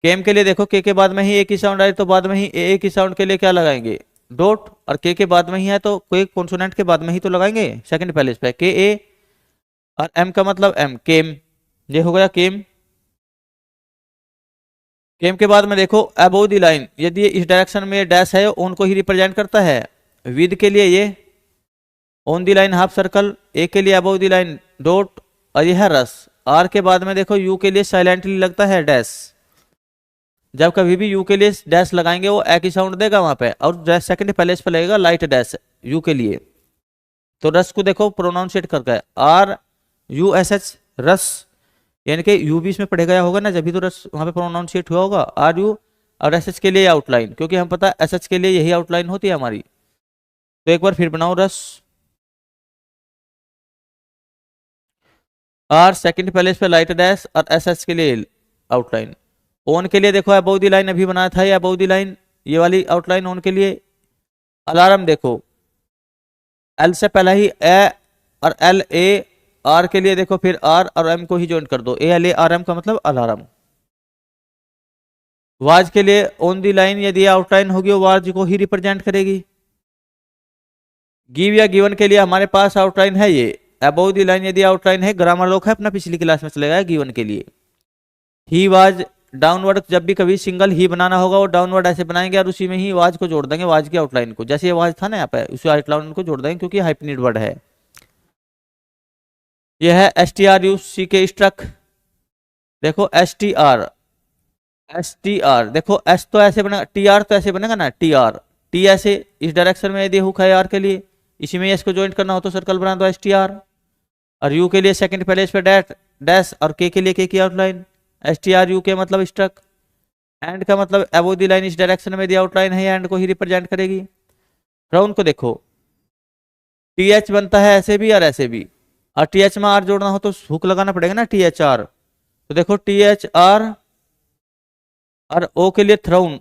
केम के लिए देखो के बाद में ही ए की साउंड आई तो बाद में ही ए की साउंड के लिए क्या लगाएंगे डॉट और के बाद में ही है तो कोई कॉन्सोनेंट के बाद में ही तो लगाएंगे सेकंड पैलेस पे, के ए और एम का मतलब एम, केम, ये हो गया केम। केम के बाद में देखो अबोव द लाइन, यदि ये इस डायरेक्शन में डैश है ऑन को ही रिप्रेजेंट करता है। विद के लिए ये on the line half circle, A के लिए अबोव द लाइन डॉट, और ये है रस। आर के बाद में देखो यू के लिए साइलेंटली लगता है डैश, जब कभी भी यू के लिए डैश लगाएंगे वो एक ही साउंड देगा वहां पे, और सेकंड पैलेस पे लगेगा लाइट डैश यू के लिए। तो रस को देखो प्रोनाउंसिएट करके आर यू एस एच रस, यानी कि यू भी इसमें पढ़ा गया होगा ना, जब भी तो रस वहां पे प्रोनाउंसिएट हुआ होगा आर यू, और एस एच के लिए आउटलाइन, क्योंकि हम पता एस एच के लिए यही आउटलाइन होती है हमारी। तो एक बार फिर बनाओ रस, आर सेकंड पैलेस पे लाइट डैश और एस एच के लिए आउटलाइन। ऑन के लिए देखो अबोव द लाइन अभी बनाया था, ये अबोव द लाइन ये वाली आउटलाइन ऑन के लिए। अलार्म देखो एल से पहला ही ए और एल ए, आर के लिए देखो फिर आर और एम को ही ज्वाइन कर दो, A L A R M का मतलब अलार्म। वाज के लिए ऑन दी लाइन यदि आउटलाइन होगी वो वाज को ही रिप्रेजेंट करेगी। गिव या गिवन के लिए हमारे पास आउटलाइन है ये अबोव दी लाइन, यदि आउटलाइन है ग्रामर लोग है अपना पिछली क्लास में चलेगा गिवन के लिए। ही वाज डाउनवर्ड, जब भी कभी सिंगल ही बनाना होगा वो डाउनवर्ड ऐसे बनाएंगे और उसी में ही वाज को जोड़ देंगे, वाज की आउटलाइन को, जैसे ये वाज था ना यहाँ पे उसी आउटलाइन को जोड़ देंगे क्योंकि हाइफेनेटेड वर्ड है। यह है S T R you see के स्ट्रक, देखो एस टी आर देखो एस तो ऐसे बनेगा, टी आर तो ऐसे बनेगा ना, टी आर टी ऐसे इस डायरेक्शन में यदि हुक है आर के लिए, इसी में एस को ज्वाइंट करना हो तो सर्कल बना दो एस टी आर। और यू के लिए सेकंड पैलेस पे डैश और के लिए के की outline, S T R you के मतलब स्ट्रक। एंड का मतलब अबोव द लाइन इस डायरेक्शन में यदि आउटलाइन है एंड को ही रिप्रेजेंट करेगी। क्राउन को देखो टी एच बनता है ऐसे भी और ऐसे भी, और टी एच में आर जोड़ना हो तो हुक लगाना पड़ेगा ना टी एच आर, तो देखो टी एच आर और ओ के लिए थ्राउन,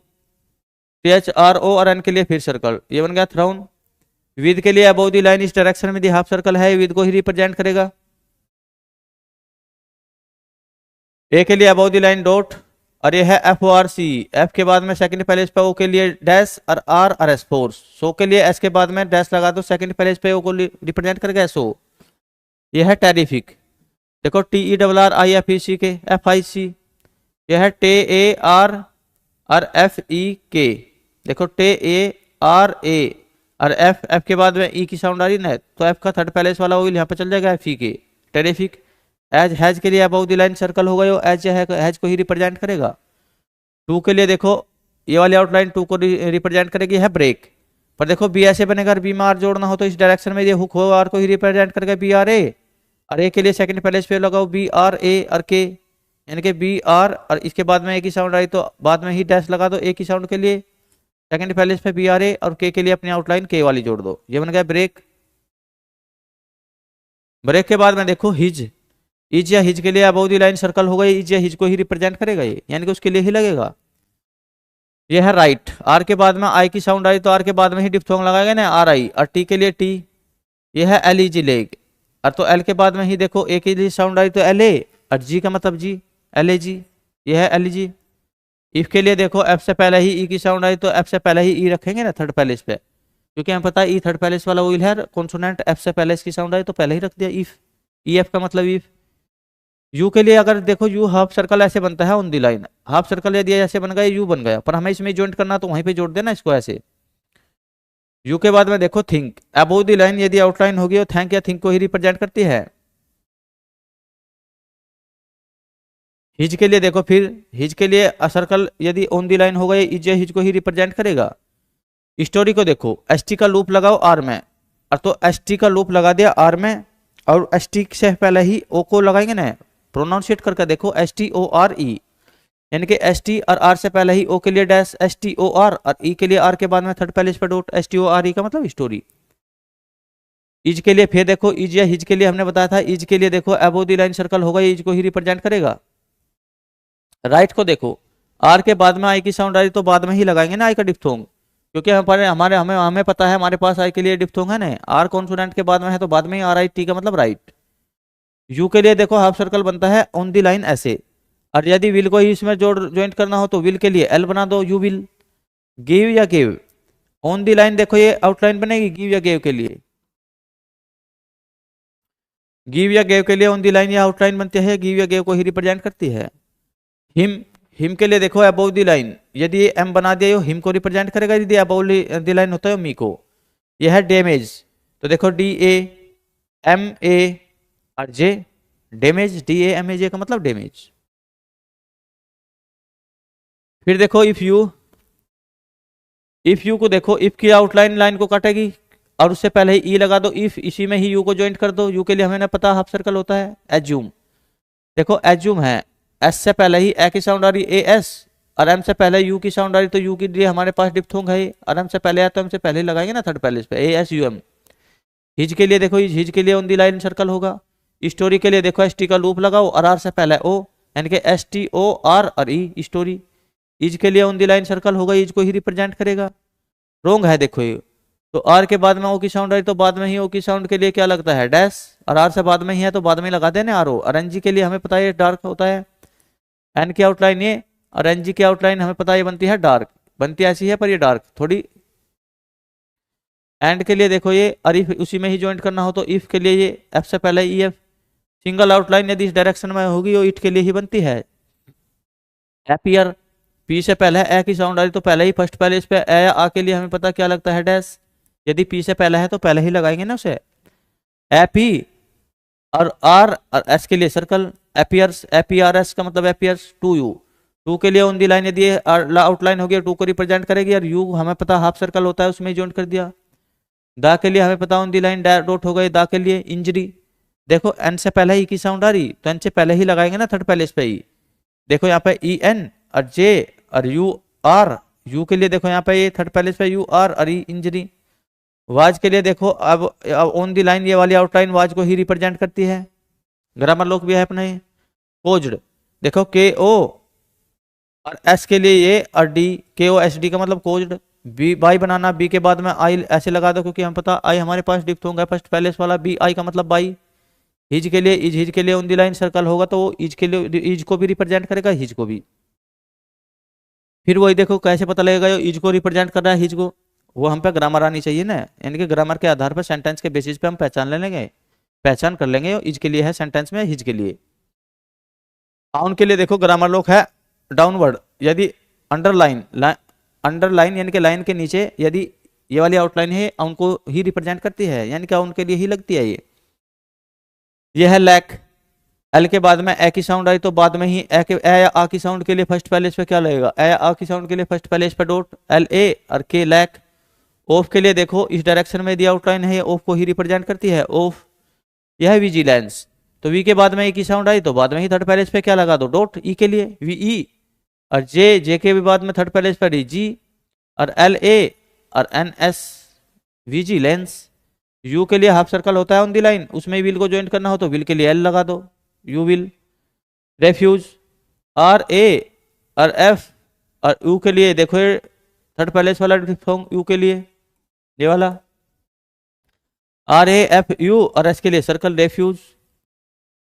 टी एच आर ओ और एन के लिए फिर सर्कल, ये बन गया थ्राउन। विद के लिए अबोव द लाइन इस डायरेक्शन में हाफ सर्कल है, विद को ही रिप्रेजेंट करेगा। ए के लिए अबोव द लाइन डॉट, और ये है F O R C, F के बाद में सेकंड पैलेस पे ओ के लिए डैश और आर और एस फोर्स, सो के लिए एस के बाद में डैश लगा दो, सेकंड पैलेस पे ओ को रिप्रेजेंट करेगा एसओ। ये है टेरिफिक, देखो T E double R I F E C K F आई सी, यह है टे ए आर और एफ ई के, देखो टे ए आर ए और एफ, एफ के बाद में ई की साउंड आ रही ना, तो एफ का थर्ड पैलेस वाला ऑयल यहाँ पे चल जाएगा एफ ई के, टेरिफिक। एज हैज के लिए अबोव द लाइन सर्कल होगा, यो एज है हैज को ही रिप्रेजेंट करेगा। टू के लिए देखो ये वाली आउटलाइन टू को रिप्रेजेंट करेगी, है ब्रेक, पर देखो बी ऐसे बनेगा, बी में आर जोड़ना हो तो इस डायरेक्शन में ये हुक हो आर को ही रिप्रेजेंट करेगा बी आर ए, और ए के लिए सेकंड पैलेस पे लगाओ बी आर ए और के, यानी कि बी आर और इसके बाद में एक ही साउंड आई तो बाद में ही डैश लगा दो एक ही साउंड के लिए, सेकंड पैलेस पे बी आर ए और के लिए अपनी आउटलाइन के वाली जोड़ दो, ये बन गया ब्रेक। ब्रेक के बाद में देखो हिज, इज या हिज के लिए अबोव द लाइन सर्कल होगा, इज या हिज को ही रिप्रेजेंट करेगा ये, यानी कि उसके लिए ही लगेगा। ये है राइट, आर के बाद में आई की साउंड आई तो आर के बाद में ही डिप्थोंग लगाएगा ना आर आई, और टी के लिए टी, ये है एल ई जी लेग, और तो एल के बाद में ही देखो ए के लिए साउंड आई तो एल ए, और जी का मतलब जी एल ए जी, ये है एल जी। इफ के लिए देखो एफ से पहले ही ई की साउंड आई तो एफ से पहले ही ई रखेंगे ना थर्ड पैलेस पे, क्योंकि हमें पता है ई थर्ड पैलेस वाला वही है, कॉन्सोनेंट एफ से पहले इसकी साउंड आई तो पहले ही रख दिया इफ, ई एफ का मतलब इफ। यू के लिए अगर देखो यू हाफ सर्कल ऐसे बनता है on the line, half circle यदि ऐसे बन गया यू बन गया, पर हमें इसमें ज्वाइंट करना तो वहीं पे जोड़ देना इसको ऐसे। यू के बाद में देखो थिंक, अबोव दी लाइन यदि आउटलाइन होगी तो थैंक या थिंक को ही रिप्रेजेंट करती है। हिज के लिए देखो फिर हिज के लिए सर्कल यदि ऑन दी लाइन होगा ये इज या हिज को ही रिप्रेजेंट करेगा। स्टोरी को देखो एस टी का लूप लगाओ आर में, और तो एस टी का लूप लगा दिया आर में, और एस टी से पहले ही ओ को लगाएंगे ना, प्रोनाउंसिएट करके देखो S T O R E, यानी कि एस टी और आर से पहले ही ओ के लिए dash S T O R, और ई के लिए आर के बाद में थर्ड पैलेस पर dot S T O R E का मतलब स्टोरी। इज के लिए फिर देखो इज या हिज के लिए हमने बताया था, इज के लिए देखो अबोव द लाइन सर्कल होगा इज को ही रिप्रेजेंट करेगा। राइट को देखो आर के बाद में आई की साउंड आई तो बाद में ही लगाएंगे ना आई का डिप्थोंग, क्योंकि हमारे हमें हमें पता है हमारे पास आई के लिए डिप्थोंग है ना, आर कॉन्सोनेंट के बाद में है तो बाद में ही आर आई टी का मतलब राइट। यू के लिए देखो हाफ सर्कल बनता है ऑन दी लाइन ऐसे, और यदि विल को ही इसमें जोड़ ज्वाइंट करना हो तो विल के लिए एल बना दो यू विल। गिव या गिव ऑन दी लाइन देखो ये आउटलाइन बनेगी गिव या गेव के लिए, गिव या गेव के लिए ऑन दी लाइन या आउटलाइन बनती है, गिव या गेव को ही रिप्रेजेंट करती है। हिम, हिम के लिए देखो अबव दी लाइन, यदि ये एम बना दिया हिम को रिप्रेजेंट करेगा, यदि अबव दी लाइन होता है मी को। यह है डैमेज, तो देखो डी ए एम ए और J, damage, D A M A J का मतलब डैमेज। फिर देखो इफ यू को देखो, इफ की आउटलाइन लाइन को काटेगी और उससे पहले ही ई लगा दो, इफ इसी में ही यू को ज्वाइंट कर दो, यू के लिए हमें पता हाफ सर्कल होता है एज्यूम। देखो एज्यूम है, एस से पहले ही ए की साउंड आ रही ए एस, और एम से पहले यू की साउंड आ रही, तो यू के लिए हमारे पास डिप्थोंग है, और एम से पहले आया तो एम से पहले ही लगाएंगे ना थर्ड पहले इस पे, A S U M. His के लिए देखो, हिज के लिए ऑन दी लाइन सर्कल होगा। स्टोरी के लिए देखो एस टी का लूप लगाओ और आर से पहले ओ, यानी कि एस टी ओ आर और ई स्टोरी। इज के लिए ऑन दी लाइन सर्कल होगा, इज को ही रिप्रेजेंट करेगा। रोंग है देखो ये, तो आर के बाद में ओ की साउंड आई तो बाद में ही ओ की साउंड के लिए क्या लगता है डैश, और आर से बाद में ही है तो बाद में ही लगा देने आर ओ। और एन जी के लिए हमें पता है डार्क होता है, एन की आउटलाइन ये और एन जी की आउटलाइन हमें पता है बनती है डार्क, बनती ऐसी है पर ये डार्क थोड़ी। एंड के लिए देखो ये, और इफ उसी में ही ज्वाइंट करना हो तो इफ के लिए ये एफ से पहले ई एफ, सिंगल आउटलाइन यदि इस डायरेक्शन में होगी वो इट के लिए ही बनती है। एपियर, पी से पहले ए की साउंड आ रही तो पहले ही फर्स्ट पहले इस पे ए या आ के लिए हमें पता क्या लगता है डैश, यदि पी से पहले है तो पहले ही लगाएंगे ना उसे। एपी और आर और एस के लिए सर्कल, एपियर्स, एपीआरएस का मतलब एपियर्स टू यू, टू के लिए ऑन दी लाइन यदि आउटलाइन होगी टू को रिप्रेजेंट करेगी, और यू हमें पता हाफ सर्कल होता है उसमें ज्वाइंट कर दिया। दा के लिए हमें पता ऑन दी लाइन डॉट हो गए, दा के लिए इंजरी। देखो एन से पहले ही की साउंड आ रही तो एन से पहले ही लगाएंगे ना थर्ड पहले इस पे ही। देखो यहाँ पे ई एन और जे और यू आर, यू के लिए देखो यहाँ पे ये थर्ड पहले इस पे यू आर और ई इंजरी। वाज के लिए देखो अब ऑन दी लाइन ये वाली आउटलाइन वाज को ही रिप्रेजेंट करती है, ग्रामर लोग भी है अपने। कोज्ड देखो के ओ और एस के लिए ये और डी, के ओ एस डी का मतलब caused. B by banana, B के बाद में आई ऐसे लगा दो क्योंकि हम पता आई हमारे पास डिप्थोंग है फर्स्ट पहले वाला, बी आई का मतलब बाई। हिज के लिए, इज हिज के लिए ऑन दी लाइन सर्कल होगा तो वो इज के लिए इज को भी रिप्रेजेंट करेगा हिज को भी। फिर वही देखो कैसे पता लगेगा ये इज को रिप्रेजेंट कर रहा है हिज को, वो हम पे ग्रामर आनी चाहिए ना, यानी कि ग्रामर के आधार पर सेंटेंस के बेसिस पे हम पहचान ले लेंगे, पहचान कर लेंगे इज के लिए है सेंटेंस में, हिज के लिए। डाउन के लिए देखो ग्रामर लोग है डाउनवर्ड, यदि अंडरलाइन, अंडरलाइन यानी कि लाइन के नीचे यदि ये वाली आउटलाइन है उनको ही रिप्रेजेंट करती है, यानी कि उनके लिए ही लगती है ये है लैक। एल के बाद में ए की साउंड आई तो बाद में ही ए के ए या आ की साउंड के लिए फर्स्ट पहले इस पे क्या लगेगा, ए या आ की साउंड के लिए फर्स्ट पहले इस पे डॉट, एल ए और के लैक। ऑफ के लिए देखो इस डायरेक्शन में यदि आउटलाइन है ऑफ को ही रिप्रेजेंट करती है ऑफ। यह है विजिलेंस, तो वी के बाद में ई की साउंड आई तो बाद में ही थर्ड पहले इस पे क्या लगा दो डॉट, ई के लिए वी ई, और जे, जे के भी बाद में थर्ड पहले इस पे जी, और एल ए और एन एस विजिलेंस। यू के लिए हाफ सर्कल होता है ऑन दी लाइन, उसमें विल को ज्वाइन करना हो तो विल के लिए एल लगा दो, you will. Refuge, R A और एफ, और यू के लिए देखो थर्ड पैलेस वाला डिफॉर्म यू के लिए ये वाला आर ए एफ यू, और एस के लिए सर्कल रेफ्यूज।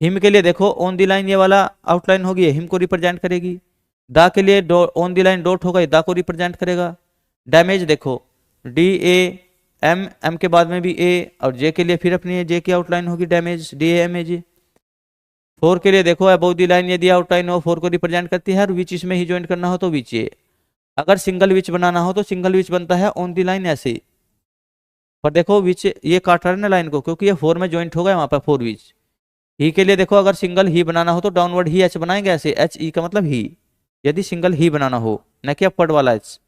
हिम के लिए देखो ऑन दी लाइन ये वाला आउटलाइन होगी हिम को रिप्रेजेंट करेगी। दा के लिए ऑन दी लाइन डॉट होगा दा को रिप्रेजेंट करेगा। डैमेज देखो डी ए एम, एम के बाद में भी ए, और जे के लिए फिर अपनी जे की आउटलाइन होगी damage, D A M A J. Four के लिए देखो अबव दी लाइन यदि आउटलाइन हो फोर को रिप्रेजेंट करती है, और विच इसमें ही ज्वाइन करना हो तो विच ए। अगर सिंगल विच बनाना हो तो सिंगल विच बनता है ऑन दी लाइन ऐसे ही, पर देखो विच ये काट रहा है ना लाइन को क्योंकि ये फोर में ज्वाइंट होगा वहां पर फोर विच। ही के लिए देखो अगर सिंगल ही बनाना हो तो डाउनवर्ड ही एच बनाएंगे ऐसे, एच ई का मतलब ही, यदि सिंगल ही बनाना हो न कि अपवर्ड वाला एच।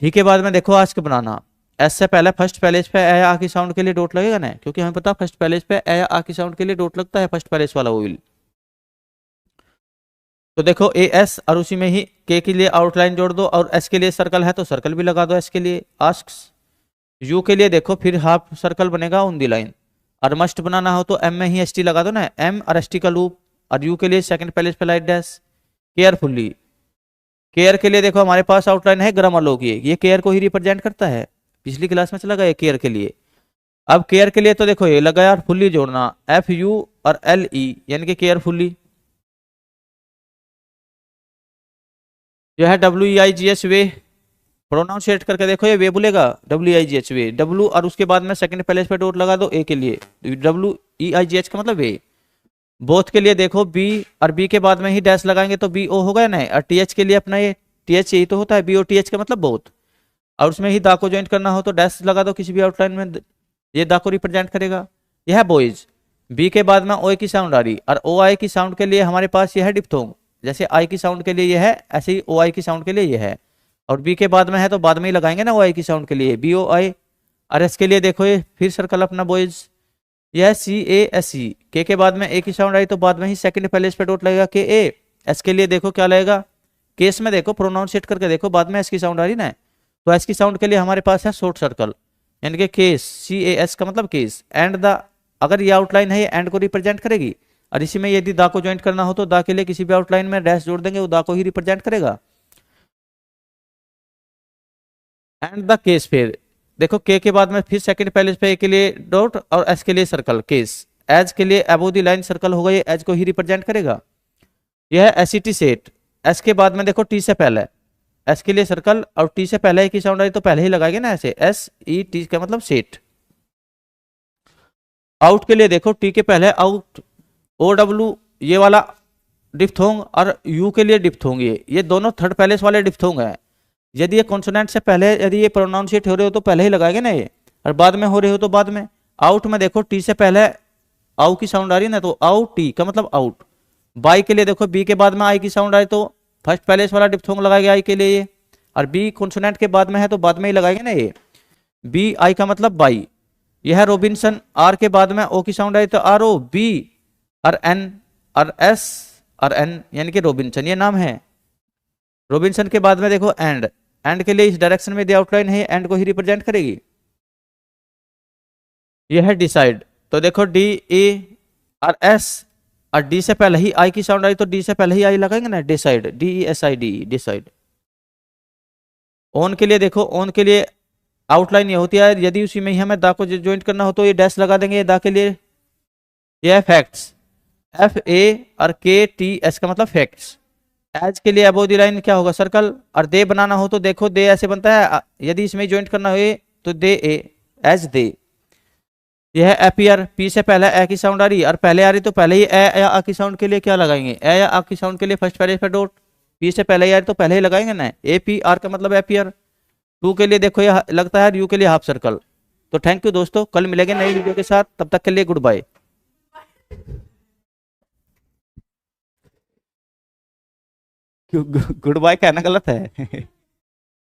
ही के बाद में देखो आस्क बनाना, एस से पहले फर्स्ट पैलेज पे ए आ की साउंड के लिए डॉट लगेगा ना, क्योंकि हमें पता फर्स्ट पैलेज पे ए आ की साउंड के लिए डॉट लगता है फर्स्ट पैलेज वाला वो विल। तो देखो ए एस और उसी में ही के के लिए आउटलाइन जोड़ दो, और एस के लिए सर्कल है तो सर्कल भी लगा दो एस के लिए। आस्क्स यू के लिए देखो फिर हाफ सर्कल बनेगा ऑन दी लाइन, और मस्ट बनाना हो तो एम में ही एस टी लगा दो ना, एम और एस टी का लूप, और यू के लिए सेकंड पैलेज पे लाइट डैश। केयरफुल्ली, केयर के लिए देखो हमारे पास आउटलाइन है ग्रामर लो की, ये केयर को ही रिप्रेजेंट करता है, पिछली क्लास में चला गया केयर के लिए। अब केयर के लिए तो देखो ये लगा यार फुल्ली जोड़ना, एफ यू और एल ई यानी कि केयरफुल्ली। यह है डब्ल्यू ई आई जी एस वे, प्रोनाउंसिएट करके देखो, ये वे बोलेगा WIGH वे, W और उसके बाद में सेकंड पहले पे डॉट लगा दो ए के लिए, WEIGH का मतलब वे। बोथ के लिए देखो बी और बी के बाद में ही डैश लगाएंगे तो BO होगा ना, और TH के लिए अपना ये TH यही तो होता है, BOTH का मतलब बोथ। और उसमें ही दा को ज्वाइन करना हो तो डैश लगा दो किसी भी आउटलाइन में, ये दा को रिप्रेजेंट करेगा। यह है बॉयज। बी के बाद में ओ की साउंड आ रही, और OI की साउंड के लिए हमारे पास यह है डिप्थोंग, जैसे आई की साउंड के लिए यह है, ऐसे ही OI की साउंड के लिए यह है। और बी के बाद में है तो बाद में ही लगाएंगे ना OI की साउंड के लिए, BOI। और एस के लिए देखो ये फिर सर्कल अपना बॉयज, यह CASE। के बाद में ए की साउंड आई तो बाद में ही सेकंड पहले इस पे डॉट लगेगा KA। एस के लिए देखो क्या लगेगा, केस में देखो प्रोनाउंसिएट करके देखो, बाद में एस की साउंड आ रही ना, तो एस की साउंड के लिए हमारे पास है शॉर्ट सर्कल, यानी कि केस, CAS का मतलब केस। एंड द, अगर ये आउटलाइन है ये एंड को रिप्रेजेंट करेगी, और इसी में यदि दा को ज्वाइंट करना हो तो दा के लिए किसी भी आउटलाइन में डैश जोड़ देंगे, वो दा को ही रिप्रेजेंट करेगा। एंड द केस, फिर देखो के बाद में फिर सेकंड पहले पे ए के लिए डॉट और एस के लिए सर्कल, केस। एज के लिए अबो द लाइन सर्कल होगा, ये एज को ही रिप्रेजेंट करेगा। यह है SET सेट। एस के बाद में देखो टी से पहले, एस के लिए सर्कल और टी से पहले की साउंड आई तो पहले ही लगाएंगे ना, ऐसे SET का मतलब सेट। आउट के लिए देखो टी के पहले आउट, OW ये वाला डिप्थोंग, और यू के लिए डिप्थोंग, ये दोनों थर्ड पैलेस वाले डिप्थोंग है। यदि ये कॉन्सोनेंट से पहले यदि ये प्रोनाउंसिएट हो रहे हो तो पहले ही लगाएंगे ना ये, और बाद में हो रहे हो तो बाद में। आउट में देखो टी से पहले आउ की साउंड आ रही है ना, तो आउ टी का मतलब आउट। बाई के लिए देखो बी के बाद में आई की साउंड आई तो फर्स्ट पैलेस वाला डिप्थोंग लगाएगा आई के लिए ये, और बी कॉन्सोनेंट के बाद में है तो बाद में ही लगाएंगे ना ये, BI का मतलब बाई। यह है रोबिन्सन। आर के बाद में ओ की साउंड आई तो ROB, और N और S और N, यानी कि रोबिन्सन ये नाम है। रोबिन्सन के बाद में देखो एंड, एंड के लिए इस डायरेक्शन में दी आउटलाइन है, एंड को ही रिप्रेजेंट करेगी। यह है डिसाइड, तो देखो DE और S, और डी से पहले ही आई की साउंड आई तो डी से पहले ही आई लगाएंगे ना, डिसाइड, DESID, डिसाइड। ऑन के लिए देखो, ऑन के लिए आउटलाइन ये होती है, यदि उसी में ही हमें दा को ज्वाइंट करना हो तो ये डैश लगा देंगे दा के लिए। ये है फैक्ट्स, FA और KTS का मतलब फैक्ट्स। एज के लिए अबो द लाइन क्या होगा, सर्कल। और दे बनाना हो तो देखो दे ऐसे बनता है, यदि इसमें ज्वाइंट करना हो तो दे ए, एज दे। यह है अपीयर, पी से पहले ए की साउंड आ रही और पहले आ रही तो पहले ही ए या आ की साउंड के लिए क्या लगाएंगे, ए या आ की साउंड के लिए फर्स्ट पहले पे डॉट, पी से पहले ही आ रही तो पहले ही लगाएंगे ना, APR का मतलब अपीयर। टू के लिए देखो ये लगता है, यू के लिए हाफ सर्कल। तो थैंक यू दोस्तों, कल मिलेंगे नई वीडियो के साथ, तब तक के लिए गुड बाय। गुड बाय कहना गलत है।